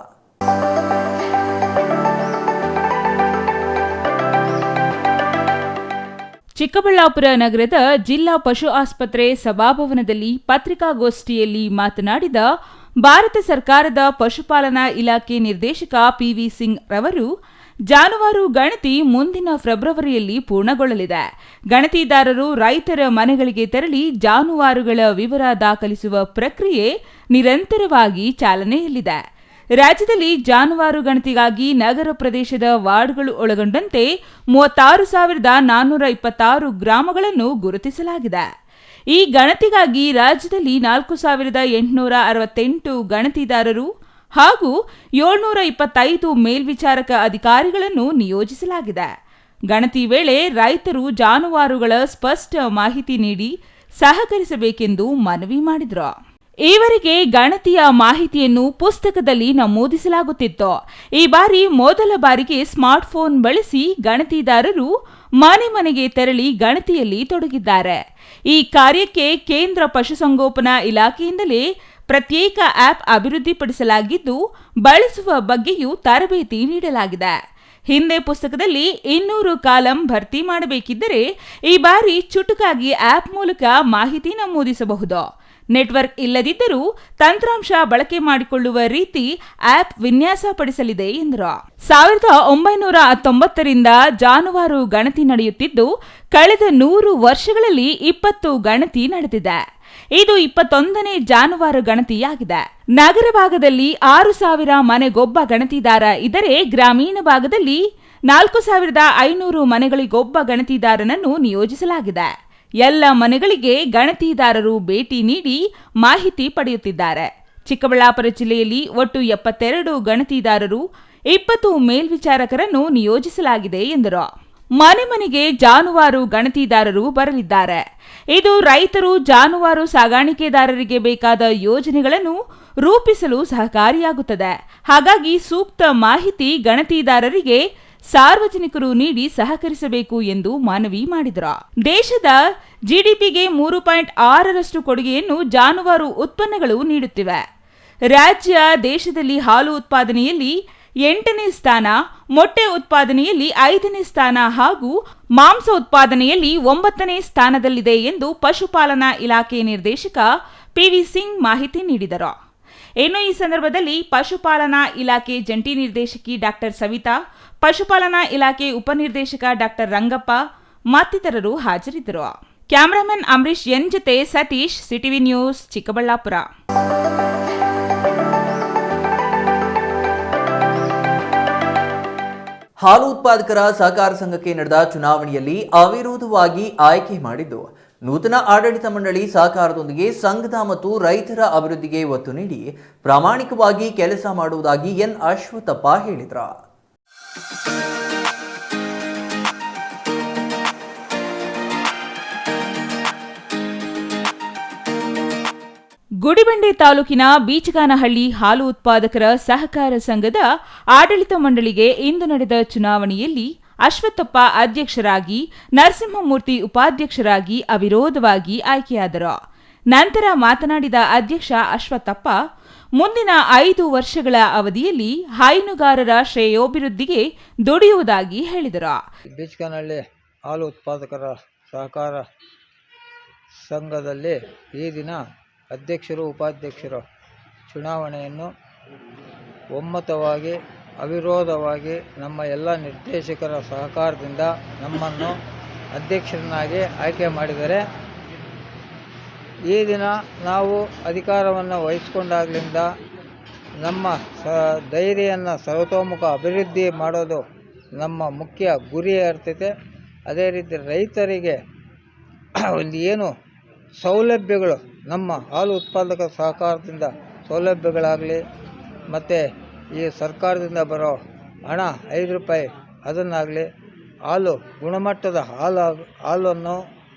ಚಿಕ್ಕಬಳ್ಳಾಪುರ ನಗರದ ಜಿಲ್ಲಾ ಪಶು ಆಸ್ಪತ್ರೆ ಸಭಾಭವನದಲ್ಲಿ ಪತ್ರಿಕಾಗೋಷ್ಠಿಯಲ್ಲಿ ಮಾತನಾಡಿದ ಭಾರತ ಸರ್ಕಾರದ ಪಶುಪಾಲನಾ ಇಲಾಖೆ ನಿರ್ದೇಶಕ ಪಿವಿ ಸಿಂಗ್ ರವರು, ಜಾನುವಾರು ಗಣತಿ ಮುಂದಿನ ಫೆಬ್ರವರಿಯಲ್ಲಿ ಪೂರ್ಣಗೊಳ್ಳಲಿದೆ. ಗಣತಿದಾರರು ರೈತರ ಮನೆಗಳಿಗೆ ತೆರಳಿ ಜಾನುವಾರುಗಳ ವಿವರ ದಾಖಲಿಸುವ ಪ್ರಕ್ರಿಯೆ ನಿರಂತರವಾಗಿ ಚಾಲನೆಯಲ್ಲಿದೆ. ರಾಜ್ಯದಲ್ಲಿ ಜಾನುವಾರು ಗಣತಿಗಾಗಿ ನಗರ ಪ್ರದೇಶದ ವಾರ್ಡ್ಗಳು ಒಳಗೊಂಡಂತೆ 36,426 ಗ್ರಾಮಗಳನ್ನು ಗುರುತಿಸಲಾಗಿದೆ. ಈ ಗಣತಿಗಾಗಿ ರಾಜ್ಯದಲ್ಲಿ 4,868 ಗಣತಿದಾರರು ಹಾಗೂ 725 ಮೇಲ್ವಿಚಾರಕ ಅಧಿಕಾರಿಗಳನ್ನು ನಿಯೋಜಿಸಲಾಗಿದೆ. ಗಣತಿ ವೇಳೆ ರೈತರು ಜಾನುವಾರುಗಳ ಸ್ಪಷ್ಟ ಮಾಹಿತಿ ನೀಡಿ ಸಹಕರಿಸಬೇಕೆಂದು ಮನವಿ ಮಾಡಿದರು. ಈವರೆಗೆ ಗಣತಿಯ ಮಾಹಿತಿಯನ್ನು ಪುಸ್ತಕದಲ್ಲಿ ನಮೂದಿಸಲಾಗುತ್ತಿತ್ತು. ಈ ಬಾರಿ ಮೊದಲ ಬಾರಿಗೆ ಸ್ಮಾರ್ಟ್ಫೋನ್ ಬಳಸಿ ಗಣತಿದಾರರು ಮನೆ ಮನೆಗೆ ತೆರಳಿ ಗಣತಿಯಲ್ಲಿ ತೊಡಗಿದ್ದಾರೆ. ಈ ಕಾರ್ಯಕ್ಕೆ ಕೇಂದ್ರ ಪಶುಸಂಗೋಪನಾ ಇಲಾಖೆಯಿಂದಲೇ ಪ್ರತ್ಯೇಕ ಆಪ್ ಅಭಿವೃದ್ಧಿಪಡಿಸಲಾಗಿದ್ದು, ಬಳಸುವ ಬಗ್ಗೆಯೂ ತರಬೇತಿ ನೀಡಲಾಗಿದೆ. ಹಿಂದೆ ಪುಸ್ತಕದಲ್ಲಿ 200 ಕಾಲಂ ಭರ್ತಿ ಮಾಡಬೇಕಿದ್ದರೆ ಈ ಬಾರಿ ಚುಟುಕಾಗಿ ಆಪ್ ಮೂಲಕ ಮಾಹಿತಿ ನಮೂದಿಸಬಹುದು. ನೆಟ್ವರ್ಕ್ ಇಲ್ಲದಿದ್ದರೂ ತಂತ್ರಾಂಶ ಬಳಕೆ ಮಾಡಿಕೊಳ್ಳುವ ರೀತಿ ಆಪ್ ವಿನ್ಯಾಸಪಡಿಸಲಿದೆ ಎಂದರು. 1919ರಿಂದ ಜಾನುವಾರು ಗಣತಿ ನಡೆಯುತ್ತಿದ್ದು, ಕಳೆದ 100 ವರ್ಷಗಳಲ್ಲಿ 20 ಗಣತಿ ನಡೆದಿದೆ. ಇದು 21ನೇ ಜಾನುವಾರು ಗಣತಿಯಾಗಿದೆ. ನಗರ ಭಾಗದಲ್ಲಿ 6,000 ಮನೆಗೊಬ್ಬ ಗಣತಿದಾರ ಇದ್ದರೆ, ಗ್ರಾಮೀಣ ಭಾಗದಲ್ಲಿ 4,500 ಮನೆಗಳಿಗೊಬ್ಬ ಗಣತಿದಾರನನ್ನು ನಿಯೋಜಿಸಲಾಗಿದೆ. ಎಲ್ಲ ಮನೆಗಳಿಗೆ ಗಣತಿದಾರರು ಭೇಟಿ ನೀಡಿ ಮಾಹಿತಿ ಪಡೆಯುತ್ತಿದ್ದಾರೆ. ಚಿಕ್ಕಬಳ್ಳಾಪುರ ಜಿಲ್ಲೆಯಲ್ಲಿ ಒಟ್ಟು 72 ಗಣತಿದಾರರು, 20 ಮೇಲ್ವಿಚಾರಕರನ್ನು ನಿಯೋಜಿಸಲಾಗಿದೆ ಎಂದರು. ಮನೆ ಮನೆಗೆ ಜಾನುವಾರು ಗಣತಿದಾರರು ಬರಲಿದ್ದಾರೆ. ಇದು ರೈತರು ಜಾನುವಾರು ಸಾಗಾಣಿಕೆದಾರರಿಗೆ ಬೇಕಾದ ಯೋಜನೆಗಳನ್ನು ರೂಪಿಸಲು ಸಹಕಾರಿಯಾಗುತ್ತದೆ. ಹಾಗಾಗಿ ಸೂಕ್ತ ಮಾಹಿತಿ ಗಣತಿದಾರರಿಗೆ ಸಾರ್ವಜನಿಕರು ನೀಡಿ ಸಹಕರಿಸಬೇಕು ಎಂದು ಮನವಿ ಮಾಡಿದರು. ದೇಶದ ಜಿಡಿಪಿಗೆ 3.6ರಷ್ಟು ಕೊಡುಗೆಯನ್ನು ಜಾನುವಾರು ಉತ್ಪನ್ನಗಳು ನೀಡುತ್ತಿವೆ. ರಾಜ್ಯ ದೇಶದಲ್ಲಿ ಹಾಲು ಉತ್ಪಾದನೆಯಲ್ಲಿ 8ನೇ ಸ್ಥಾನ, ಮೊಟ್ಟೆ ಉತ್ಪಾದನೆಯಲ್ಲಿ 5ನೇ ಸ್ಥಾನ ಹಾಗೂ ಮಾಂಸ ಉತ್ಪಾದನೆಯಲ್ಲಿ 9ನೇ ಸ್ಥಾನದಲ್ಲಿದೆ ಎಂದು ಪಶುಪಾಲನಾ ಇಲಾಖೆ ನಿರ್ದೇಶಕ ಪಿವಿ ಸಿಂಗ್ ಮಾಹಿತಿ ನೀಡಿದರು. ಇನ್ನು ಈ ಸಂದರ್ಭದಲ್ಲಿ ಪಶುಪಾಲನಾ ಇಲಾಖೆ ಜಂಟಿ ನಿರ್ದೇಶಕಿ ಡಾಕ್ಟರ್ ಸವಿತಾ, ಪಶುಪಾಲನಾ ಇಲಾಖೆ ಉಪನಿರ್ದೇಶಕ ಡಾಕ್ಟರ್ ರಂಗಪ್ಪ ಮತ್ತಿತರರು ಹಾಜರಿದ್ದರು. ಕ್ಯಾಮರಾಮನ್ ಅಂಬರೀಶ್ ಎನ್ ಜೊತೆ ಸತೀಶ್, ಸಿಟಿವಿ ನ್ಯೂಸ್, ಚಿಕ್ಕಬಳ್ಳಾಪುರ. ಹಾಲು ಉತ್ಪಾದಕರ ಸಹಕಾರ ಸಂಘಕ್ಕೆ ನಡೆದ ಚುನಾವಣೆಯಲ್ಲಿ ಅವಿರೋಧವಾಗಿ ಆಯ್ಕೆ ಮಾಡಿದ್ದು, ನೂತನ ಆಡಳಿತ ಮಂಡಳಿ ಸಹಕಾರದೊಂದಿಗೆ ಸಂಘದ ಮತ್ತು ರೈತರ ಅಭಿವೃದ್ಧಿಗೆ ಒತ್ತು ನೀಡಿ ಪ್ರಾಮಾಣಿಕವಾಗಿ ಕೆಲಸ ಮಾಡುವುದಾಗಿ ಎನ್ ಅಶ್ವತ್ಥಪ್ಪ ಹೇಳಿದರು. ಗುಡಿಬಂಡೆ ತಾಲೂಕಿನ ಬೀಚಗಾನಹಳ್ಳಿ ಹಾಲು ಉತ್ಪಾದಕರ ಸಹಕಾರ ಸಂಘದ ಆಡಳಿತ ಮಂಡಳಿಗೆ ಇಂದು ನಡೆದ ಚುನಾವಣೆಯಲ್ಲಿ ಅಶ್ವತ್ಥಪ್ಪ ಅಧ್ಯಕ್ಷರಾಗಿ, ನರಸಿಂಹಮೂರ್ತಿ ಉಪಾಧ್ಯಕ್ಷರಾಗಿ ಅವಿರೋಧವಾಗಿ ಆಯ್ಕೆಯಾದರು. ನಂತರ ಮಾತನಾಡಿದ ಅಧ್ಯಕ್ಷ ಅಶ್ವತ್ಥಪ್ಪ, ಮುಂದಿನ 5 ವರ್ಷಗಳ ಅವಧಿಯಲ್ಲಿ ಹೈನುಗಾರರ ಶ್ರೇಯೋಭಿವೃದ್ಧಿಗೆ ದುಡಿಯುವುದಾಗಿ ಹೇಳಿದರು. ಬೀಚಗಾನಹಳ್ಳಿ ಹಾಲು ಉತ್ಪಾದಕರ ಸಹಕಾರ ಸಂಘದಲ್ಲಿ ಈ ದಿನ ಅಧ್ಯಕ್ಷರು, ಉಪಾಧ್ಯಕ್ಷರ ಚುನಾವಣೆಯನ್ನು ಒಮ್ಮತವಾಗಿ ಅವಿರೋಧವಾಗಿ ನಮ್ಮ ಎಲ್ಲ ನಿರ್ದೇಶಕರ ಸಹಕಾರದಿಂದ ನಮ್ಮನ್ನು ಅಧ್ಯಕ್ಷರನ್ನಾಗಿ ಆಯ್ಕೆ ಮಾಡಿದರೆ, ಈ ದಿನ ನಾವು ಅಧಿಕಾರವನ್ನು ವಹಿಸಿಕೊಂಡಾಗಲಿಂದ ನಮ್ಮ ಧೈರ್ಯವನ್ನು ಸರ್ವತೋಮುಖ ಅಭಿವೃದ್ಧಿ ಮಾಡೋದು ನಮ್ಮ ಮುಖ್ಯ ಗುರಿ ಇರ್ತೈತೆ. ಅದೇ ರೀತಿ ರೈತರಿಗೆ ಒಂದು ಏನು ಸೌಲಭ್ಯಗಳು ನಮ್ಮ ಹಾಲು ಉತ್ಪಾದಕ ಸಹಕಾರದಿಂದ ಸೌಲಭ್ಯಗಳಾಗಲಿ ಮತ್ತು ಈ ಸರ್ಕಾರದಿಂದ ಬರೋ ಹಣ 5 ರೂಪಾಯಿ ಅದನ್ನಾಗಲಿ ಹಾಲು ಗುಣಮಟ್ಟದ ಹಾಲನ್ನು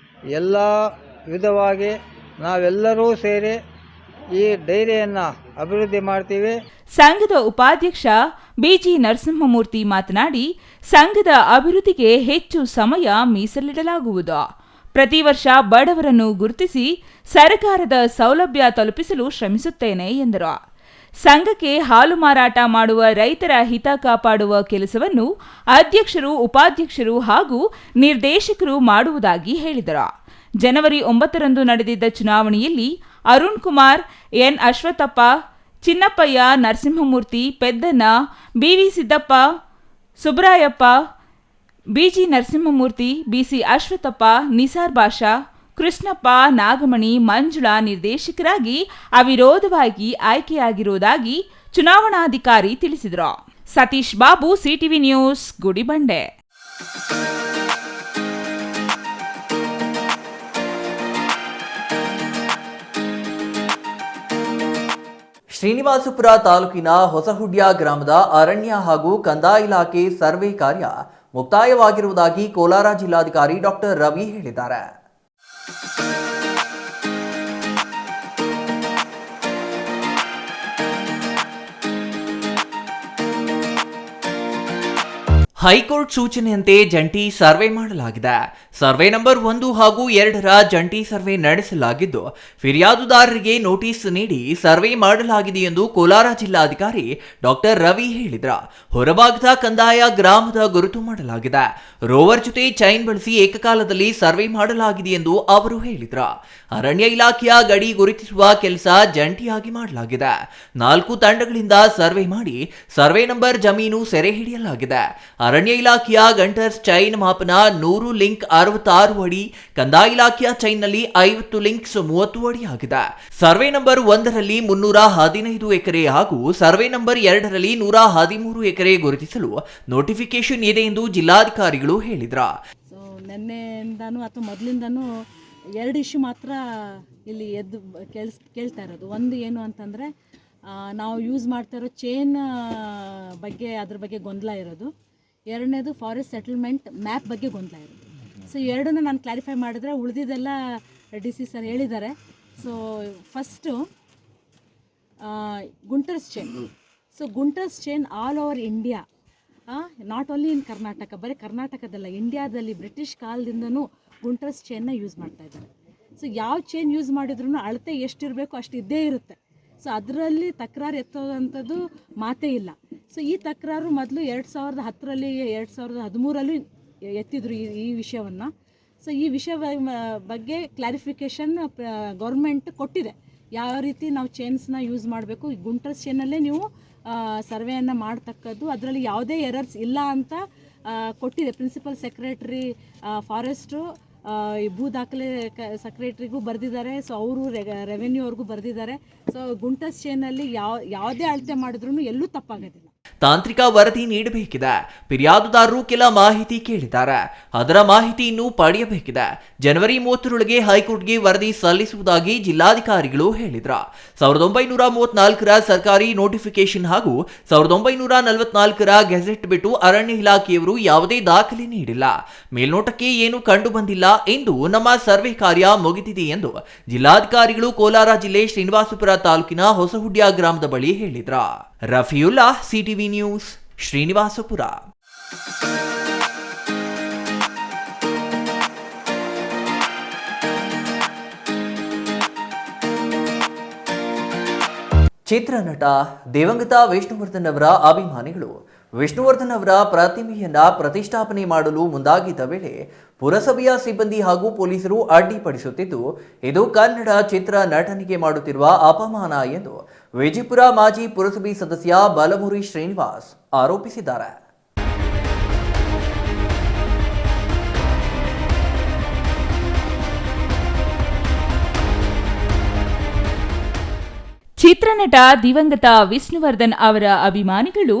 ಎಲ್ಲ ವಿಧವಾಗಿ ನಾವೆಲ್ಲರೂ ಸೇರಿ ಈ ಡೈರಿಯನ್ನು ಅಭಿವೃದ್ಧಿ ಮಾಡ್ತೀವಿ. ಸಂಘದ ಉಪಾಧ್ಯಕ್ಷ ಬಿಜಿ ನರಸಿಂಹಮೂರ್ತಿ ಮಾತನಾಡಿ, ಸಂಘದ ಅಭಿವೃದ್ಧಿಗೆ ಹೆಚ್ಚು ಸಮಯ ಮೀಸಲಿಡಲಾಗುವುದು. ಪ್ರತಿ ವರ್ಷ ಬಡವರನ್ನು ಗುರುತಿಸಿ ಸರ್ಕಾರದ ಸೌಲಭ್ಯ ತಲುಪಿಸಲು ಶ್ರಮಿಸುತ್ತೇನೆ ಎಂದರು. ಸಂಘಕ್ಕೆ ಹಾಲು ಮಾರಾಟ ಮಾಡುವ ರೈತರ ಹಿತ ಕಾಪಾಡುವ ಕೆಲಸವನ್ನು ಅಧ್ಯಕ್ಷರು, ಉಪಾಧ್ಯಕ್ಷರು ಹಾಗೂ ನಿರ್ದೇಶಕರು ಮಾಡುವುದಾಗಿ ಹೇಳಿದರು. ಜನವರಿ 9ರಂದು ನಡೆದಿದ್ದ ಚುನಾವಣೆಯಲ್ಲಿ Arun Kumar, N Ashwathappa, Chinnappaiah, Narasimhamurthy, Peddanna, BV Siddappa, Subrayappa, BG Narasimhamurthy, BC Ashwathappa, Nisar Basha, Krishnappa, Nagamani, Manjula ನಿರ್ದೇಶಕರಾಗಿ ಅವಿರೋಧವಾಗಿ ಆಯ್ಕೆಯಾಗಿರುವುದಾಗಿ ಚುನಾವಣಾಧಿಕಾರಿ ತಿಳಿಸಿದರು. Satish Babu, CTV news, Gudibande. ಶ್ರೀನಿವಾಸಪುರ ತಾಲೂಕಿನ ಹೊಸಹುಡ್ಯ ಗ್ರಾಮದ ಅರಣ್ಯ ಹಾಗೂ ಕಂದಾಯ ಇಲಾಖೆ ಸರ್ವೆ ಕಾರ್ಯ ಮುಕ್ತಾಯವಾಗಿರುವುದಾಗಿ ಕೋಲಾರ ಜಿಲ್ಲಾಧಿಕಾರಿ ಡಾಕ್ಟರ್ ರವಿ ಹೇಳಿದ್ದಾರೆ. ಹೈಕೋರ್ಟ್ ಸೂಚನೆಯಂತೆ ಜಂಟಿ ಸರ್ವೆ ಮಾಡಲಾಗಿದೆ. ಸರ್ವೆ ನಂಬರ್ 1 ಹಾಗೂ 2ರ ಜಂಟಿ ಸರ್ವೆ ನಡೆಸಲಾಗಿದ್ದು, ಫಿರ್ಯಾದುದಾರರಿಗೆ ನೋಟಿಸ್ ನೀಡಿ ಸರ್ವೆ ಮಾಡಲಾಗಿದೆ ಎಂದು ಕೋಲಾರ ಜಿಲ್ಲಾಧಿಕಾರಿ ಡಾಕ್ಟರ್ ರವಿ ಹೇಳಿದರು. ಹೊರಭಾಗದ ಕಂದಾಯ ಗ್ರಾಮದ ಗುರುತು ಮಾಡಲಾಗಿದೆ. ರೋವರ್ ಜೊತೆ ಚೈನ್ ಬಳಸಿ ಏಕಕಾಲದಲ್ಲಿ ಸರ್ವೆ ಮಾಡಲಾಗಿದೆ ಎಂದು ಅವರು ಹೇಳಿದರು. ಅರಣ್ಯ ಇಲಾಖೆಯ ಗಡಿ ಗುರುತಿಸುವ ಕೆಲಸ ಜಂಟಿಯಾಗಿ ಮಾಡಲಾಗಿದೆ. 4 ತಂಡಗಳಿಂದ ಸರ್ವೆ ಮಾಡಿ ಸರ್ವೆ ನಂಬರ್ ಜಮೀನು ಸೆರೆ ಹಿಡಿಯಲಾಗಿದೆ. ಅರಣ್ಯ ಇಲಾಖೆಯ ಗಂಟರ್ಸ್ ಚೈನ್ ಮಾಪನ 100 ಲಿಂಕ್ 66 ಅಡಿ, ಕಂದಾಯ ಇಲಾಖೆಯ ಚೈನ್ನಲ್ಲಿ 50 ಲಿಂಕ್ಸ್ 30 ಅಡಿ ಆಗಿದೆ. ಸರ್ವೆ ನಂಬರ್ 1ರಲ್ಲಿ 315 ಎಕರೆ ಹಾಗೂ ಸರ್ವೆ ನಂಬರ್ 2ರಲ್ಲಿ 113 ಎಕರೆ ಗುರುತಿಸಲು ನೋಟಿಫಿಕೇಶನ್ ಇದೆ ಎಂದು ಜಿಲ್ಲಾಧಿಕಾರಿಗಳು ಹೇಳಿದ್ರು. ನಿನ್ನೆಯಿಂದನೂ ಅಥವಾ ಮೊದಲಿಂದನೂ 2 ಇಶ್ಯೂ ಮಾತ್ರ ಇಲ್ಲಿ ಎದ್ದು ಕೇಳ್ತಾ ಇರೋದು. ಒಂದು ಏನು ಅಂತಂದರೆ, ನಾವು ಯೂಸ್ ಮಾಡ್ತಾ ಇರೋ ಚೈನ್ ಬಗ್ಗೆ ಅದ್ರ ಬಗ್ಗೆ ಗೊಂದಲ ಇರೋದು. ಎರಡನೇದು ಫಾರೆಸ್ಟ್ ಸೆಟಲ್ಮೆಂಟ್ ಮ್ಯಾಪ್ ಬಗ್ಗೆ ಗೊಂದಲ ಇರೋದು. ಸೊ ಎರಡನ್ನೂ ನಾನು ಕ್ಲಾರಿಫೈ ಮಾಡಿದ್ರೆ ಉಳಿದಿದ್ದೆಲ್ಲ ಡಿ ಸಿ ಸರ್ ಹೇಳಿದ್ದಾರೆ. So first Gunter's chain. So Gunter's chain all over India, not only in Karnataka, ಬರೀ ಕರ್ನಾಟಕದಲ್ಲ, ಇಂಡಿಯಾದಲ್ಲಿ ಬ್ರಿಟಿಷ್ ಕಾಲದಿಂದನೂ ಗುಂಟರ್ಸ್ ಚೈನ್ನ ಯೂಸ್ ಮಾಡ್ತಾ ಇದ್ದಾರೆ. ಸೊ ಯಾವ ಚೈನ್ ಯೂಸ್ ಮಾಡಿದ್ರೂ ಅಳತೆ ಎಷ್ಟಿರಬೇಕು ಅಷ್ಟು ಇದ್ದೇ ಇರುತ್ತೆ. ಸೊ ಅದರಲ್ಲಿ ತಕರಾರು ಎತ್ತೋದಂಥದ್ದು ಮಾತೇ ಇಲ್ಲ. ಸೊ ಈ ತಕರಾರು ಮೊದಲು 2010ರಲ್ಲಿ 2013ರಲ್ಲಿ ಎತ್ತಿದ್ರು ಈ ವಿಷಯವನ್ನು. ಸೊ ಈ ವಿಷಯ ಬಗ್ಗೆ ಕ್ಲಾರಿಫಿಕೇಷನ್ ಗೌರ್ಮೆಂಟ್ ಕೊಟ್ಟಿದೆ, ಯಾವ ರೀತಿ ನಾವು ಚೈನ್ಸ್ನ ಯೂಸ್ ಮಾಡಬೇಕು. ಈ ಗುಂಟರ್ಸ್ ಚೈನಲ್ಲೇ ನೀವು ಸರ್ವೆಯನ್ನು ಮಾಡ್ತಕ್ಕದ್ದು, ಅದರಲ್ಲಿ ಯಾವುದೇ ಎರರ್ಸ್ ಇಲ್ಲ ಅಂತ ಕೊಟ್ಟಿದೆ. ಪ್ರಿನ್ಸಿಪಲ್ ಸೆಕ್ರೆಟರಿ ಫಾರೆಸ್ಟು ಭೂ ದಾಖಲೆ ಸೆಕ್ರೆಟ್ರಿಗೂ ಬರೆದಿದ್ದಾರೆ. ಸೊ ಅವರು ರೆವೆನ್ಯೂ ಅವ್ರಿಗೂ ಬರೆದಿದ್ದಾರೆ. ಸೊ ಗುಂಟರ್ಸ್ ಚೈನಲ್ಲಿ ಯಾವುದೇ ಅಳತೆ ಮಾಡಿದ್ರೂ ಎಲ್ಲೂ ತಪ್ಪಾಗೋದಿಲ್ಲ. ತಾಂತ್ರಿಕ ವರದಿ ನೀಡಬೇಕಿದೆ. ಫಿರ್ಯಾದುದಾರರು ಕೆಲ ಮಾಹಿತಿ ಕೇಳಿದ್ದಾರೆ, ಅದರ ಮಾಹಿತಿ ಇನ್ನೂ ಪಡೆಯಬೇಕಿದೆ. ಜನವರಿ 30ರೊಳಗೆ ಹೈಕೋರ್ಟ್ಗೆ ವರದಿ ಸಲ್ಲಿಸುವುದಾಗಿ ಜಿಲ್ಲಾಧಿಕಾರಿಗಳು ಹೇಳಿದ್ರು. 1934ರ ಸರ್ಕಾರಿ ನೋಟಿಫಿಕೇಶನ್ ಹಾಗೂ 1944ರ ಗೆಜೆಟ್ ಬಿಟ್ಟು ಅರಣ್ಯ ಇಲಾಖೆಯವರು ಯಾವುದೇ ದಾಖಲೆ ನೀಡಿಲ್ಲ. ಮೇಲ್ನೋಟಕ್ಕೆ ಏನು ಕಂಡು ಬಂದಿಲ್ಲ ಎಂದು ನಮ್ಮ ಸರ್ವೆ ಕಾರ್ಯ ಮುಗಿದಿದೆ ಎಂದು ಜಿಲ್ಲಾಧಿಕಾರಿಗಳು ಕೋಲಾರ ಜಿಲ್ಲೆ ಶ್ರೀನಿವಾಸಪುರ ತಾಲೂಕಿನ ಹೊಸಹುಡ್ಯ ಗ್ರಾಮದ ಬಳಿ ಹೇಳಿದ್ರು. ರಫಿಯುಲ್ಲಾ, ಸಿಟಿವಿ ನ್ಯೂಸ್, ಶ್ರೀನಿವಾಸಪುರ. ಚಿತ್ರನಟ ದಿವಂಗತ ವಿಷ್ಣುವರ್ಧನ್ ಅವರ ಅಭಿಮಾನಿಗಳು ವಿಷ್ಣುವರ್ಧನ್ ಅವರ ಪ್ರತಿಮೆಯನ್ನ ಪ್ರತಿಷ್ಠಾಪನೆ ಮಾಡಲು ಮುಂದಾಗಿದ್ದ ವೇಳೆ ಪುರಸಭೆಯ ಸಿಬ್ಬಂದಿ ಹಾಗೂ ಪೊಲೀಸರು ಅಡ್ಡಿಪಡಿಸುತ್ತಿದ್ದು, ಇದು ಕನ್ನಡ ಚಿತ್ರ ನಟನಿಗೆ ಮಾಡುತ್ತಿರುವ ಅಪಮಾನ ಎಂದು ವಿಜಯಪುರ ಮಾಜಿ ಪುರಸಭೆ ಸದಸ್ಯ ಬಲಮುರಿ ಶ್ರೀನಿವಾಸ್ ಆರೋಪಿಸಿದ್ದಾರೆ. ಚಿತ್ರನಟ ದಿವಂಗತ ವಿಷ್ಣುವರ್ಧನ್ ಅವರ ಅಭಿಮಾನಿಗಳು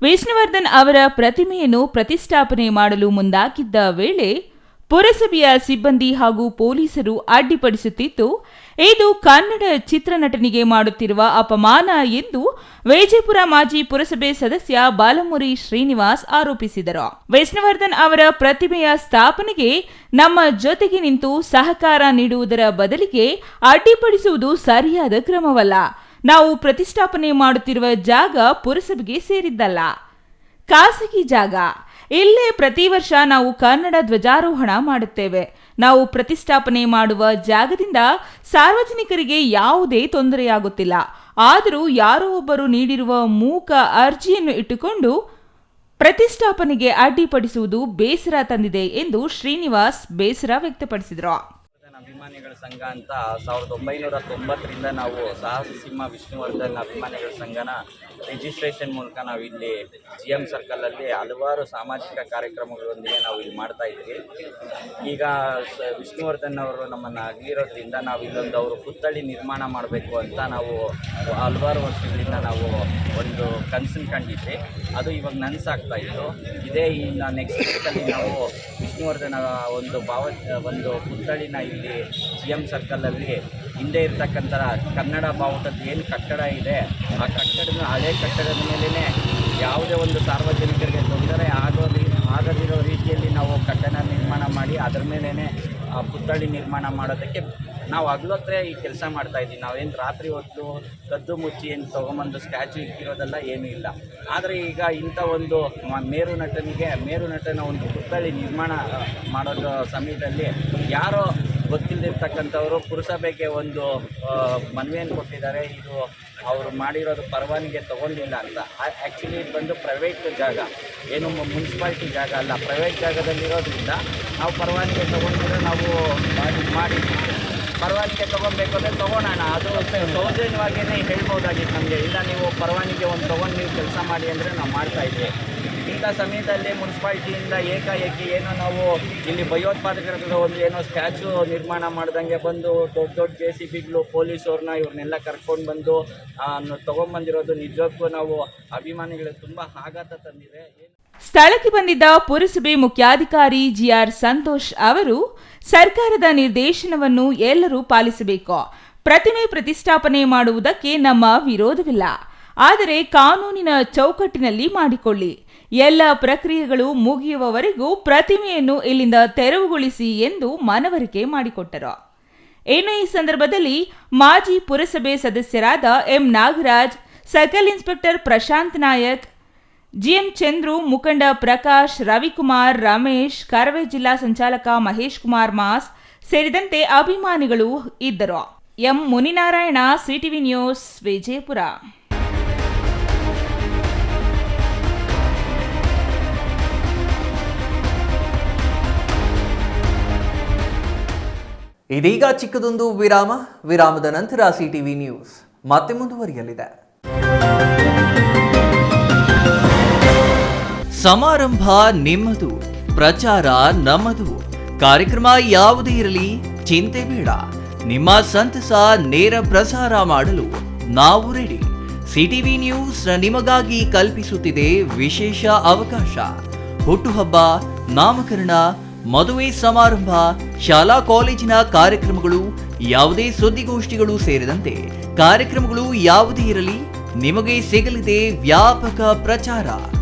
ವಿಷ್ಣುವರ್ಧನ್ ಅವರ ಪ್ರತಿಮೆಯನ್ನು ಪ್ರತಿಷ್ಠಾಪನೆ ಮಾಡಲು ಮುಂದಾಗಿದ್ದ ವೇಳೆ ಪುರಸಭೆಯ ಸಿಬ್ಬಂದಿ ಹಾಗೂ ಪೊಲೀಸರು ಅಡ್ಡಿಪಡಿಸುತ್ತಿದ್ದು, ಇದು ಕನ್ನಡ ಚಿತ್ರನಟನಿಗೆ ಮಾಡುತ್ತಿರುವ ಅಪಮಾನ ಎಂದು ವಿಜಯಪುರ ಮಾಜಿ ಪುರಸಭೆ ಸದಸ್ಯ ಬಾಲಮುರಿ ಶ್ರೀನಿವಾಸ್ ಆರೋಪಿಸಿದರು. ವಿಷ್ಣುವರ್ಧನ್ ಅವರ ಪ್ರತಿಮೆಯ ಸ್ಥಾಪನೆಗೆ ನಮ್ಮ ಜೊತೆಗೆ ನಿಂತು ಸಹಕಾರ ನೀಡುವುದರ ಬದಲಿಗೆ ಅಡ್ಡಿಪಡಿಸುವುದು ಸರಿಯಾದ ಕ್ರಮವಲ್ಲ. ನಾವು ಪ್ರತಿಷ್ಠಾಪನೆ ಮಾಡುತ್ತಿರುವ ಜಾಗ ಪುರಸಭೆಗೆ ಸೇರಿದ್ದಲ್ಲ, ಖಾಸಗಿ ಜಾಗ. ಇಲ್ಲೇ ಪ್ರತಿ ವರ್ಷ ನಾವು ಕನ್ನಡ ಧ್ವಜಾರೋಹಣ ಮಾಡುತ್ತೇವೆ. ನಾವು ಪ್ರತಿಷ್ಠಾಪನೆ ಮಾಡುವ ಜಾಗದಿಂದ ಸಾರ್ವಜನಿಕರಿಗೆ ಯಾವುದೇ ತೊಂದರೆಯಾಗುತ್ತಿಲ್ಲ. ಆದರೂ ಯಾರೋ ಒಬ್ಬರು ನೀಡಿರುವ ಮೂಕ ಅರ್ಜಿಯನ್ನು ಇಟ್ಟುಕೊಂಡು ಪ್ರತಿಷ್ಠಾಪನೆಗೆ ಅಡ್ಡಿಪಡಿಸುವುದು ಬೇಸರ ತಂದಿದೆ ಎಂದು ಶ್ರೀನಿವಾಸ್ ಬೇಸರ ವ್ಯಕ್ತಪಡಿಸಿದರು. ಅಭಿಮಾನಿಗಳ ಸಂಘ ಅಂತ 1990ರಿಂದ ನಾವು ಸಾಹಸ ಸಿಂಹ ವಿಷ್ಣುವರ್ಧನ್ ಅಭಿಮಾನಿಗಳ ಸಂಘನ ರಿಜಿಸ್ಟ್ರೇಷನ್ ಮೂಲಕ ನಾವು ಇಲ್ಲಿ GM ಸರ್ಕಲಲ್ಲಿ ಹಲವಾರು ಸಾಮಾಜಿಕ ಕಾರ್ಯಕ್ರಮಗಳೊಂದಿಗೆ ನಾವು ಇಲ್ಲಿ ಮಾಡ್ತಾ ಇದ್ದೀವಿ. ಈಗ ವಿಷ್ಣುವರ್ಧನ್ ಅವರು ನಮ್ಮನ್ನು ಅಗಲಿರೋದ್ರಿಂದ ನಾವು ಇಲ್ಲೊಂದು ಅವರು ಪುತ್ಥಳಿ ನಿರ್ಮಾಣ ಮಾಡಬೇಕು ಅಂತ ನಾವು ಹಲವಾರು ವರ್ಷಗಳಿಂದ ನಾವು ಒಂದು ಕನಸನ್ನು ಕಂಡಿದ್ವಿ. ಅದು ಇವಾಗ ನನಸಾಗ್ತಾ ಇತ್ತು. ಇದೇ ಇನ್ನು ನೆಕ್ಸ್ಟ್ ವೀಕಲ್ಲಿ ನಾವು ವಿಷ್ಣುವರ್ಧನ್ ಒಂದು ಪುತ್ಥಳಿನ ಇಲ್ಲಿ GM ಸರ್ಕಲಲ್ಲಿ ಹಿಂದೆ ಇರ್ತಕ್ಕಂಥ ಕನ್ನಡ ಬಾವುಟದ ಏನು ಕಟ್ಟಡ ಇದೆ, ಆ ಕಟ್ಟಡದ ಹಳೆ ಕಟ್ಟಡದ ಮೇಲೇ ಯಾವುದೇ ಒಂದು ಸಾರ್ವಜನಿಕರಿಗೆ ತೊಂದರೆ ಆಗದಿರೋ ರೀತಿಯಲ್ಲಿ ನಾವು ಕಟ್ಟಡ ನಿರ್ಮಾಣ ಮಾಡಿ ಅದರ ಮೇಲೇ ಪುತ್ಥಳಿ ನಿರ್ಮಾಣ ಮಾಡೋದಕ್ಕೆ ನಾವು ಹಗಲೊತ್ತರೆ ಈ ಕೆಲಸ ಮಾಡ್ತಾಯಿದ್ದೀವಿ. ನಾವೇನು ರಾತ್ರಿ ಹೊತ್ತು ಕದ್ದು ಮುಚ್ಚಿ ಏನು ತೊಗೊಂಬಂದು ಸ್ಟ್ಯಾಚು ಇಕ್ಕಿರೋದೆಲ್ಲ ಏನೂ ಇಲ್ಲ. ಆದರೆ ಈಗ ಇಂಥ ಒಂದು ಮೇರು ನಟನ ಒಂದು ಪುತ್ಥಳಿ ನಿರ್ಮಾಣ ಮಾಡೋದ್ರ ಸಮಯದಲ್ಲಿ ಯಾರೋ ಗೊತ್ತಿಲ್ಲದಿರ್ತಕ್ಕಂಥವರು ಪುರಸಭೆಗೆ ಒಂದು ಮನವಿಯನ್ನು ಕೊಟ್ಟಿದ್ದಾರೆ. ಇದು ಅವರು ಮಾಡಿರೋದು ಪರವಾನಗಿ ತೊಗೊಂಡಿಲ್ಲ ಅಂತ. ಆ್ಯಕ್ಚುಲಿ ಇದು ಬಂದು ಪ್ರೈವೇಟ್ ಜಾಗ, ಏನು ಮುನ್ಸಿಪಾಲ್ಟಿ ಜಾಗ ಅಲ್ಲ, ಪ್ರೈವೇಟ್ ಜಾಗದಲ್ಲಿರೋದ್ರಿಂದ ನಾವು ಪರವಾನಗಿ ತೊಗೊಂಡಿದ್ರೆ ನಾವು ಮಾಡಿ ಪರವಾನಗಿ ತೊಗೊಬೇಕು ಅಂದರೆ ತೊಗೊಳೋಣ. ಅದು ಸೌಜನ್ಯವಾಗಿಯೇ ಹೇಳ್ಬೋದಾಗಿತ್ತು ನಮಗೆ. ಇಲ್ಲ ನೀವು ಪರವಾನಗಿ ಒಂದು ತೊಗೊಂಡು ನೀವು ಕೆಲಸ ಮಾಡಿ ಅಂದರೆ ನಾವು ಮಾಡ್ತಾಯಿದ್ವಿ. ಇಂಥ ಸಮಯದಲ್ಲಿ ಮುನ್ಸಿಪಾಲ್ಟಿಯಿಂದ ಏಕಾಏಕಿ ಏನೋ ನಾವು ಇಲ್ಲಿ ಭಯೋತ್ಪಾದಕರ ಒಂದು ಏನೋ ಸ್ಟ್ಯಾಚು ನಿರ್ಮಾಣ ಮಾಡ್ದಂಗೆ ಬಂದು ದೊಡ್ಡ JCBಗಳು ಪೊಲೀಸವ್ರನ್ನ ಇವ್ರನ್ನೆಲ್ಲ ಕರ್ಕೊಂಡು ಬಂದು ತೊಗೊಂಬಂದಿರೋದು ನಿಜಕ್ಕೂ ನಾವು ಅಭಿಮಾನಿಗಳಿಗೆ ತುಂಬ ಆಘಾತ ತಂದಿದೆ. ಸ್ಥಳಕ್ಕೆ ಬಂದಿದ್ದ ಪುರಸಭೆ ಮುಖ್ಯಾಧಿಕಾರಿ GR ಸಂತೋಷ್ ಅವರು ಸರ್ಕಾರದ ನಿರ್ದೇಶನವನ್ನು ಎಲ್ಲರೂ ಪಾಲಿಸಬೇಕು. ಪ್ರತಿಮೆ ಪ್ರತಿಷ್ಠಾಪನೆ ಮಾಡುವುದಕ್ಕೆ ನಮ್ಮ ವಿರೋಧವಿಲ್ಲ, ಆದರೆ ಕಾನೂನಿನ ಚೌಕಟ್ಟಿನಲ್ಲಿ ಮಾಡಿಕೊಳ್ಳಿ. ಎಲ್ಲ ಪ್ರಕ್ರಿಯೆಗಳು ಮುಗಿಯುವವರೆಗೂ ಪ್ರತಿಮೆಯನ್ನು ಇಲ್ಲಿಂದ ತೆರವುಗೊಳಿಸಿ ಎಂದು ಮನವರಿಕೆ ಮಾಡಿಕೊಟ್ಟರು. ಇನ್ನು ಈ ಸಂದರ್ಭದಲ್ಲಿ ಮಾಜಿ ಪುರಸಭೆ ಸದಸ್ಯರಾದ M Nagaraj, circle inspector Prashanth Nayak, GM Chandru, ಮುಖಂಡ ಪ್ರಕಾಶ್, ರವಿಕುಮಾರ್, ರಮೇಶ್, ಕರವೇ ಜಿಲ್ಲಾ ಸಂಚಾಲಕ ಮಹೇಶ್ ಕುಮಾರ್ ಮಾಸ್ ಸೇರಿದಂತೆ ಅಭಿಮಾನಿಗಳು ಇದ್ದರು. M Muninarayana, CTV news, Vijayapura. ಇದೀಗ ಚಿಕ್ಕದೊಂದು ವಿರಾಮದ ನಂತರ CTV ನ್ಯೂಸ್ ಮತ್ತೆ ಮುಂದುವರಿಯಲಿದೆ. ಸಮಾರಂಭ ನಿಮ್ಮದು, ಪ್ರಚಾರ ನಮ್ಮದು. ಕಾರ್ಯಕ್ರಮ ಯಾವುದೇ ಇರಲಿ ಚಿಂತೆ ಬೇಡ. ನಿಮ್ಮ ಸಂತಸ ನೇರ ಪ್ರಸಾರ ಮಾಡಲು ನಾವು ರೆಡಿ. CTV ನ್ಯೂಸ್ ನಿಮಗಾಗಿ ಕಲ್ಪಿಸುತ್ತಿದೆ ವಿಶೇಷ ಅವಕಾಶ. ಹುಟ್ಟುಹಬ್ಬ, ನಾಮಕರಣ, ಮದುವೆ ಸಮಾರಂಭ, ಶಾಲಾ ಕಾಲೇಜಿನ ಕಾರ್ಯಕ್ರಮಗಳು, ಯಾವುದೇ ಸುದ್ದಿಗೋಷ್ಠಿಗಳು ಸೇರಿದಂತೆ ಕಾರ್ಯಕ್ರಮಗಳು ಯಾವುದೇ ಇರಲಿ ನಿಮಗೆ ಸಿಗಲಿದೆ ವ್ಯಾಪಕ ಪ್ರಚಾರ.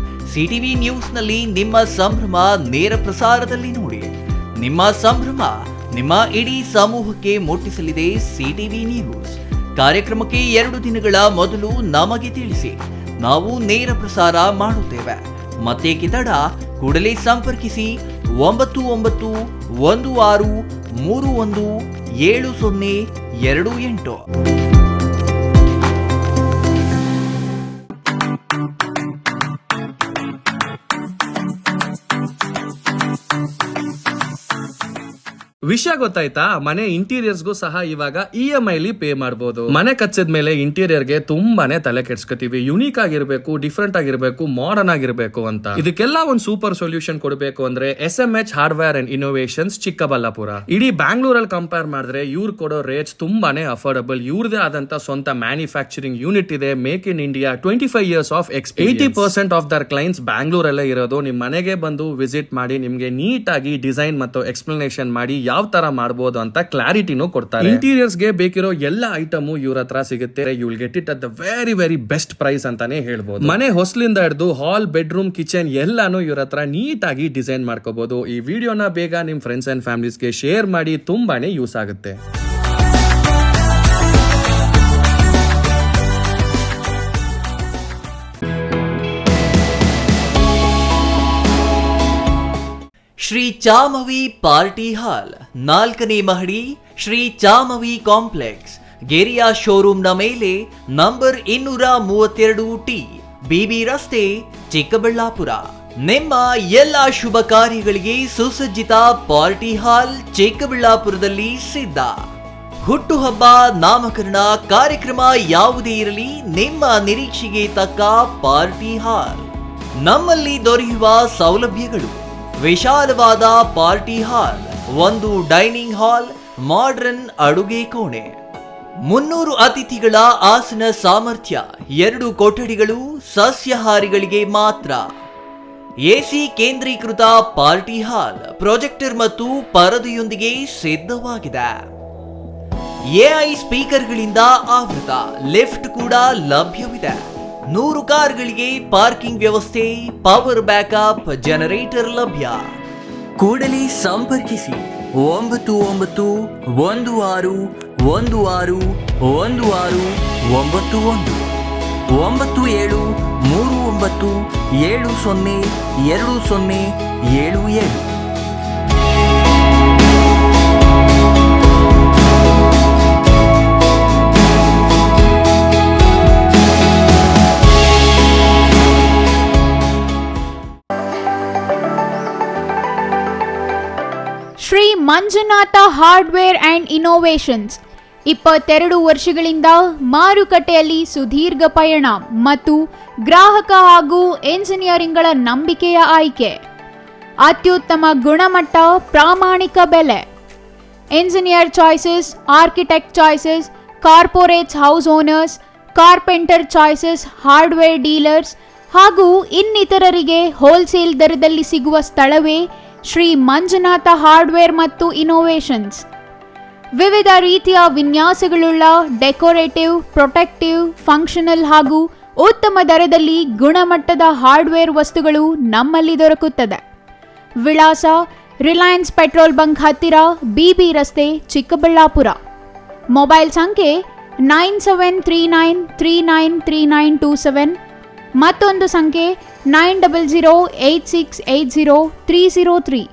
CTV ನ್ಯೂಸ್ನಲ್ಲಿ ನಿಮ್ಮ ಸಂಭ್ರಮ ನೇರ ಪ್ರಸಾರದಲ್ಲಿ ನೋಡಿ. ನಿಮ್ಮ ಸಂಭ್ರಮ ನಿಮ್ಮ ಇಡೀ ಸಮೂಹಕ್ಕೆ ಮುಟ್ಟಿಸಲಿದೆ CTV ನ್ಯೂಸ್. ಕಾರ್ಯಕ್ರಮಕ್ಕೆ 2 ದಿನಗಳ ಮೊದಲು ನಮಗೆ ತಿಳಿಸಿ, ನಾವು ನೇರ ಪ್ರಸಾರ ಮಾಡುತ್ತೇವೆ. ಮತ್ತೇಕೆ ತಡ, ಕೂಡಲೇ ಸಂಪರ್ಕಿಸಿ 9916317028. ವಿಷಯ ಗೊತ್ತಾಯ್ತಾ? ಮನೆ ಇಂಟೀರಿಯರ್ಸ್ಗೂ ಸಹ ಇವಾಗ EMI ಪೇ ಮಾಡಬಹುದು. ಮನೆ ಕಚ್ಚಿದ ಮೇಲೆ ಇಂಟೀರಿಯರ್ಗೆ ತುಂಬಾನೇ ತಲೆ ಕೆಡ್ಸ್ಕೊತೀವಿ. ಯುನೀಕ್ ಆಗಿರ್ಬೇಕು, ಡಿಫ್ರೆಂಟ್ ಆಗಿರ್ಬೇಕು, ಮಾಡರ್ನ್ ಆಗಿರ್ಬೇಕು ಅಂತ. ಇದಕ್ಕೆಲ್ಲ ಒಂದು ಸೂಪರ್ ಸೊಲ್ಯೂಷನ್ ಕೊಡಬೇಕು ಅಂದ್ರೆ SMH hardware and innovations Chikkaballapur. ಇಡೀ ಬ್ಯಾಂಗ್ಳೂರಲ್ಲಿ ಕಂಪೇರ್ ಮಾಡಿದ್ರೆ ಇವ್ರು ಕೊಡೋ ರೇಟ್ಸ್ ತುಂಬಾನೇ ಅಫೋರ್ಡಬಲ್. ಇವ್ರದೇ ಆದಂತ ಸ್ವಂತ ಮ್ಯಾನುಫ್ಯಾಕ್ಚರಿಂಗ್ ಯೂನಿಟ್ ಇದೆ. Make in India 25 years of experience. 80% of their clients ಬ್ಯಾಂಗ್ಳೂರಲ್ಲೇ ಇರೋದು. ನಿಮ್ ಮನೆಗೆ ಬಂದು ವಿಸಿಟ್ ಮಾಡಿ ನಿಮ್ಗೆ ನೀಟ್ ಆಗಿ ಡಿಸೈನ್ ಮತ್ತು ಎಕ್ಸ್ಪ್ಲನೇಷನ್ ಮಾಡಿ ಯಾವ ತರ ಮಾಡಬಹುದು ಅಂತ ಕ್ಲಾರಿಟಿನೂ ಕೊಡ್ತಾರೆ. ಇಂಟೀರಿಯರ್ಸ್ ಗೆ ಬೇಕಿರೋ ಎಲ್ಲ ಐಟಮ್ ಇವ್ರ ಹತ್ರ ಸಿಗುತ್ತೆ. You will get it at the very best price ಅಂತಾನೆ ಹೇಳ್ಬೋದು. ಮನೆ ಹೊಸಲಿಂದ ಹಿಡಿದು ಹಾಲ್, ಬೆಡ್ರೂಮ್, ಕಿಚನ್ ಎಲ್ಲಾನು ಇವ್ರ ಹತ್ರ ನೀಟ್ ಆಗಿ ಡಿಸೈನ್ ಮಾಡ್ಕೋಬಹುದು. ಈ ವಿಡಿಯೋನ ಬೇಗ ನಿಮ್ ಫ್ರೆಂಡ್ಸ್ ಅಂಡ್ ಫ್ಯಾಮಿಲೀಸ್ಗೆ ಶೇರ್ ಮಾಡಿ, ತುಂಬಾನೇ ಯೂಸ್ ಆಗುತ್ತೆ. ಶ್ರೀ ಚಾಮವಿ ಪಾರ್ಟಿ ಹಾಲ್, 4ನೇ ಮಹಡಿ, ಶ್ರೀ ಚಾಮವಿ ಕಾಂಪ್ಲೆಕ್ಸ್, ಗೆರಿಯಾ ಶೋರೂಮ್ನ ಮೇಲೆ, ನಂಬರ್ 232T, BB ರಸ್ತೆ, ಚಿಕ್ಕಬಳ್ಳಾಪುರ. ನಿಮ್ಮ ಎಲ್ಲ ಶುಭ ಕಾರ್ಯಗಳಿಗೆ ಸುಸಜ್ಜಿತ ಪಾರ್ಟಿ ಹಾಲ್ ಚಿಕ್ಕಬಳ್ಳಾಪುರದಲ್ಲಿ ಸಿದ್ಧ. ಹುಟ್ಟುಹಬ್ಬ, ನಾಮಕರಣ, ಕಾರ್ಯಕ್ರಮ ಯಾವುದೇ ಇರಲಿ, ನಿಮ್ಮ ನಿರೀಕ್ಷೆಗೆ ತಕ್ಕ ಪಾರ್ಟಿ ಹಾಲ್. ನಮ್ಮಲ್ಲಿ ದೊರೆಯುವ ಸೌಲಭ್ಯಗಳು: ವಿಶಾಲವಾದ ಪಾರ್ಟಿ ಹಾಲ್, ಒಂದು ಡೈನಿಂಗ್ ಹಾಲ್, ಮಾಡರ್ನ್ ಅಡುಗೆ ಕೋಣೆ, 300 ಅತಿಥಿಗಳ ಆಸನ ಸಾಮರ್ಥ್ಯ, 2 ಕೊಠಡಿಗಳು ಸಸ್ಯಾಹಾರಿಗಳಿಗೆ ಮಾತ್ರ, AC ಕೇಂದ್ರೀಕೃತ ಪಾರ್ಟಿ ಹಾಲ್, ಪ್ರೊಜೆಕ್ಟರ್ ಮತ್ತು ಪರದೆಯೊಂದಿಗೆ ಸಿದ್ಧವಾಗಿದೆ. AI ಸ್ಪೀಕರ್ಗಳಿಂದ ಆವೃತ, ಲಿಫ್ಟ್ ಕೂಡ ಲಭ್ಯವಿದೆ. 100 ಕಾರ್ಗಳಿಗೆ ಪಾರ್ಕಿಂಗ್ ವ್ಯವಸ್ಥೆ, ಪವರ್ ಬ್ಯಾಕಪ್ ಜನರೇಟರ್ ಲಭ್ಯ. ಕೂಡಲೇ ಸಂಪರ್ಕಿಸಿ 9916161691 9739702077. Shri Manjunatha hardware and innovations 22 ವರ್ಷಗಳಿಂದ ಮಾರುಕಟ್ಟೆಯಲ್ಲಿ ಸುದೀರ್ಘ ಪಯಣ ಮತ್ತು ಗ್ರಾಹಕ ಹಾಗೂ ಎಂಜಿನಿಯರಿಂಗ್ಗಳ ನಂಬಿಕೆಯ ಆಯ್ಕೆ. ಅತ್ಯುತ್ತಮ ಗುಣಮಟ್ಟ, ಪ್ರಾಮಾಣಿಕ ಬೆಲೆ. Engineer choices, architect choices, corporates, house owners, carpenter choices, hardware dealers ಹಾಗೂ ಇನ್ನಿತರರಿಗೆ ಹೋಲ್ಸೇಲ್ ದರದಲ್ಲಿ ಸಿಗುವ ಸ್ಥಳವೇ ಶ್ರೀ ಮಂಜುನಾಥ ಹಾರ್ಡ್ವೇರ್ ಮತ್ತು ಇನ್ನೋವೇಷನ್ಸ್. ವಿವಿಧ ರೀತಿಯ ವಿನ್ಯಾಸಗಳುಳ್ಳ ಡೆಕೋರೇಟಿವ್, ಪ್ರೊಟೆಕ್ಟಿವ್, ಫಂಕ್ಷನಲ್ ಹಾಗೂ ಉತ್ತಮ ದರದಲ್ಲಿ ಗುಣಮಟ್ಟದ ಹಾರ್ಡ್ವೇರ್ ವಸ್ತುಗಳು ನಮ್ಮಲ್ಲಿ ದೊರಕುತ್ತದೆ. ವಿಳಾಸ: ರಿಲಯನ್ಸ್ ಪೆಟ್ರೋಲ್ ಬಂಕ್ ಹತ್ತಿರ, BB ರಸ್ತೆ, ಚಿಕ್ಕಬಳ್ಳಾಪುರ. ಮೊಬೈಲ್ ಸಂಖ್ಯೆ 9739393927, ಮತ್ತೊಂದು ಸಂಖ್ಯೆ 9008680303.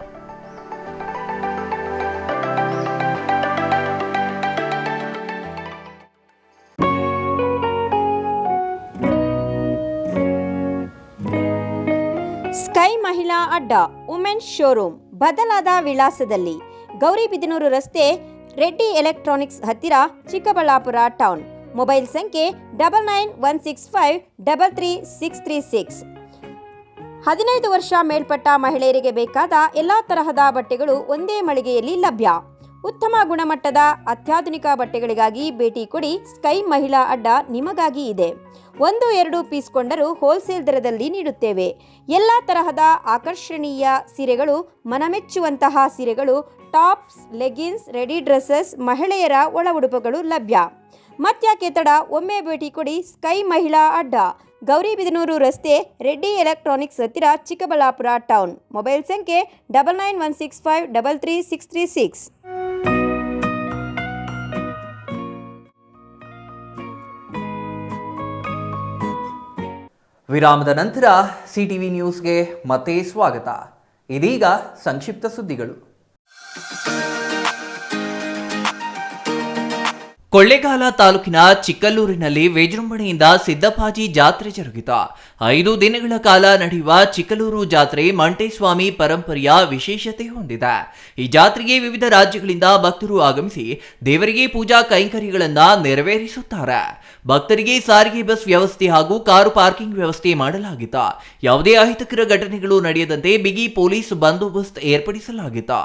ಸ್ಕೈ ಮಹಿಳಾ ಅಡ್ಡ, ವುಮೆನ್ಸ್ ಶೋರೂಮ್, ಬದಲಾದ ವಿಳಾಸದಲ್ಲಿ, ಗೌರಿಬಿದನೂರು ರಸ್ತೆ, ರೆಡ್ಡಿ ಎಲೆಕ್ಟ್ರಾನಿಕ್ಸ್ ಹತ್ತಿರ, ಚಿಕ್ಕಬಳ್ಳಾಪುರ ಟೌನ್. ಮೊಬೈಲ್ ಸಂಖ್ಯೆ 9916533636. 15 ವರ್ಷ ಮೇಲ್ಪಟ್ಟ ಮಹಿಳೆಯರಿಗೆ ಬೇಕಾದ ಎಲ್ಲ ತರಹದ ಬಟ್ಟೆಗಳು ಒಂದೇ ಮಳಿಗೆಯಲ್ಲಿ ಲಭ್ಯ. ಉತ್ತಮ ಗುಣಮಟ್ಟದ ಅತ್ಯಾಧುನಿಕ ಬಟ್ಟೆಗಳಿಗಾಗಿ ಭೇಟಿ ಕೊಡಿ. ಸ್ಕೈ ಮಹಿಳಾ ಅಡ್ಡ ನಿಮಗಾಗಿ ಇದೆ. 1-2 ಪೀಸ್ ಕೊಂಡರೂ ಹೋಲ್ಸೇಲ್ ದರದಲ್ಲಿ ನೀಡುತ್ತೇವೆ. ಎಲ್ಲ ತರಹದ ಆಕರ್ಷಣೀಯ ಸೀರೆಗಳು, ಮನಮೆಚ್ಚುವಂತಹ ಸೀರೆಗಳು, ಟಾಪ್ಸ್, ಲೆಗಿನ್ಸ್, ರೆಡಿ ಡ್ರೆಸ್ಸಸ್, ಮಹಿಳೆಯರ ಒಳ ಉಡುಪುಗಳು ಲಭ್ಯ. ಮತ್ಯಾಕೆ ತಡ, ಒಮ್ಮೆ ಭೇಟಿ ಕೊಡಿ. ಸ್ಕೈ ಮಹಿಳಾ ಅಡ್ಡ, ಗೌರಿಬಿದನೂರು ರಸ್ತೆ, ರೆಡ್ಡಿ ಎಲೆಕ್ಟ್ರಾನಿಕ್ಸ್ ಹತ್ತಿರ, ಚಿಕ್ಕಬಳ್ಳಾಪುರ ಟೌನ್. ಮೊಬೈಲ್ ಸಂಖ್ಯೆ 9916533636. ವಿರಾಮದ ನಂತರ ಸಿಟಿವಿ ನ್ಯೂಸ್ಗೆ ಮತ್ತೆ ಸ್ವಾಗತ. ಇದೀಗ ಸಂಕ್ಷಿಪ್ತ ಸುದ್ದಿಗಳು. ಕೊಳ್ಳೇಗಾಲ ತಾಲೂಕಿನ ಚಿಕ್ಕಲ್ಲೂರಿನಲ್ಲಿ ವಿಜೃಂಭಣೆಯಿಂದ ಸಿದ್ದಪ್ಪಾಜಿ ಜಾತ್ರೆ ಜರುಗಿತು. 5 ದಿನಗಳ ಕಾಲ ನಡೆಯುವ ಚಿಕ್ಕಲ್ಲೂರು ಜಾತ್ರೆ ಮಂಟೇಸ್ವಾಮಿ ಪರಂಪರೆಯ ವಿಶೇಷತೆ ಹೊಂದಿದೆ. ಈ ಜಾತ್ರೆಗೆ ವಿವಿಧ ರಾಜ್ಯಗಳಿಂದ ಭಕ್ತರು ಆಗಮಿಸಿ ದೇವರಿಗೆ ಪೂಜಾ ಕೈಂಕರ್ಯಗಳನ್ನು ನೆರವೇರಿಸುತ್ತಾರೆ. ಭಕ್ತರಿಗೆ ಸಾರಿಗೆ ಬಸ್ ವ್ಯವಸ್ಥೆ ಹಾಗೂ ಕಾರು ಪಾರ್ಕಿಂಗ್ ವ್ಯವಸ್ಥೆ ಮಾಡಲಾಗಿತ್ತು. ಯಾವುದೇ ಅಹಿತಕರ ಘಟನೆಗಳು ನಡೆಯದಂತೆ ಬಿಗಿ ಪೊಲೀಸ್ ಬಂದೋಬಸ್ತ್ ಏರ್ಪಡಿಸಲಾಗಿತ್ತು.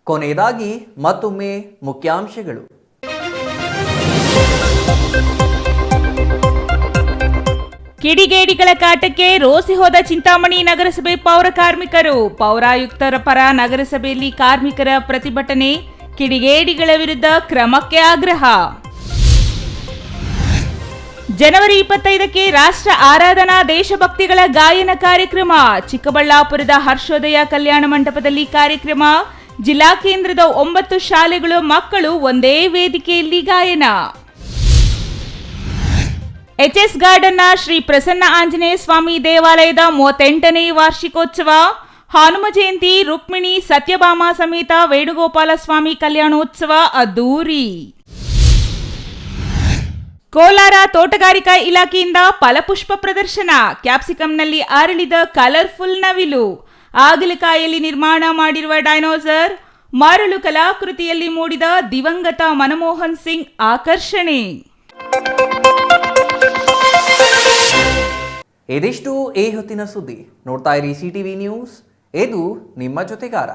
ಕೊನೆಯದಾಗಿ ಮತ್ತೊಮ್ಮೆ ಮುಖ್ಯಾಂಶಗಳು. ಕಿಡಿಗೇಡಿಗಳ ಕಾಟಕ್ಕೆ ರೋಸಿ ಹೋದ ಚಿಂತಾಮಣಿ ನಗರಸಭೆ ಪೌರ ಕಾರ್ಮಿಕರು. ಪೌರಾಯುಕ್ತರ ಪರ ನಗರಸಭೆಯಲ್ಲಿ ಕಾರ್ಮಿಕರ ಪ್ರತಿಭಟನೆ. ಕಿಡಿಗೇಡಿಗಳ ವಿರುದ್ಧ ಕ್ರಮಕ್ಕೆ ಆಗ್ರಹ. ಜನವರಿ 25ಕ್ಕೆ ರಾಷ್ಟ್ರ ಆರಾಧನಾ ದೇಶಭಕ್ತಿಗಳ ಗಾಯನ ಕಾರ್ಯಕ್ರಮ. ಚಿಕ್ಕಬಳ್ಳಾಪುರದ ಹರ್ಷೋದಯ ಕಲ್ಯಾಣ ಮಂಟಪದಲ್ಲಿ ಕಾರ್ಯಕ್ರಮ. ಜಿಲ್ಲಾ ಕೇಂದ್ರದ 9 ಶಾಲೆಗಳ ಮಕ್ಕಳು ಒಂದೇ ವೇದಿಕೆಯಲ್ಲಿ ಗಾಯನ. ಎಚ್ಎಸ್ ಗಾರ್ಡನ್ನ ಶ್ರೀ ಪ್ರಸನ್ನ ಆಂಜನೇಯ ಸ್ವಾಮಿ ದೇವಾಲಯದ 38ನೇ ವಾರ್ಷಿಕೋತ್ಸವ. ಹನುಮ ಜಯಂತಿ, ರುಕ್ಮಿಣಿ ಸತ್ಯಭಾಮ ಸಮೇತ ವೇಣುಗೋಪಾಲ ಸ್ವಾಮಿ ಕಲ್ಯಾಣೋತ್ಸವ ಅದ್ದೂರಿ. ಕೋಲಾರ ತೋಟಗಾರಿಕಾ ಇಲಾಖೆಯಿಂದ ಫಲಪುಷ್ಪ ಪ್ರದರ್ಶನ. ಕ್ಯಾಪ್ಸಿಕಂನಲ್ಲಿ ಅರಳಿದ ಕಲರ್ಫುಲ್ ನವಿಲು. ಆಗಲಕಾಯಲ್ಲಿ ನಿರ್ಮಾಣ ಮಾಡಿರುವ ಡೈನೋಸರ್. ಮರಳು ಕಲಾಕೃತಿಯಲ್ಲಿ ಮೂಡಿದ ದಿವಂಗತ ಮನಮೋಹನ್ ಸಿಂಗ್ ಆಕರ್ಷಣೆ. ಇದಿಷ್ಟು ಈ ಹೊತ್ತಿನ ಸುದ್ದಿ. ನೋಡ್ತಾ ಇರಿ ಸಿಟಿವಿ ನ್ಯೂಸ್, ಇದು ನಿಮ್ಮ ಜೊತೆಗಾರ.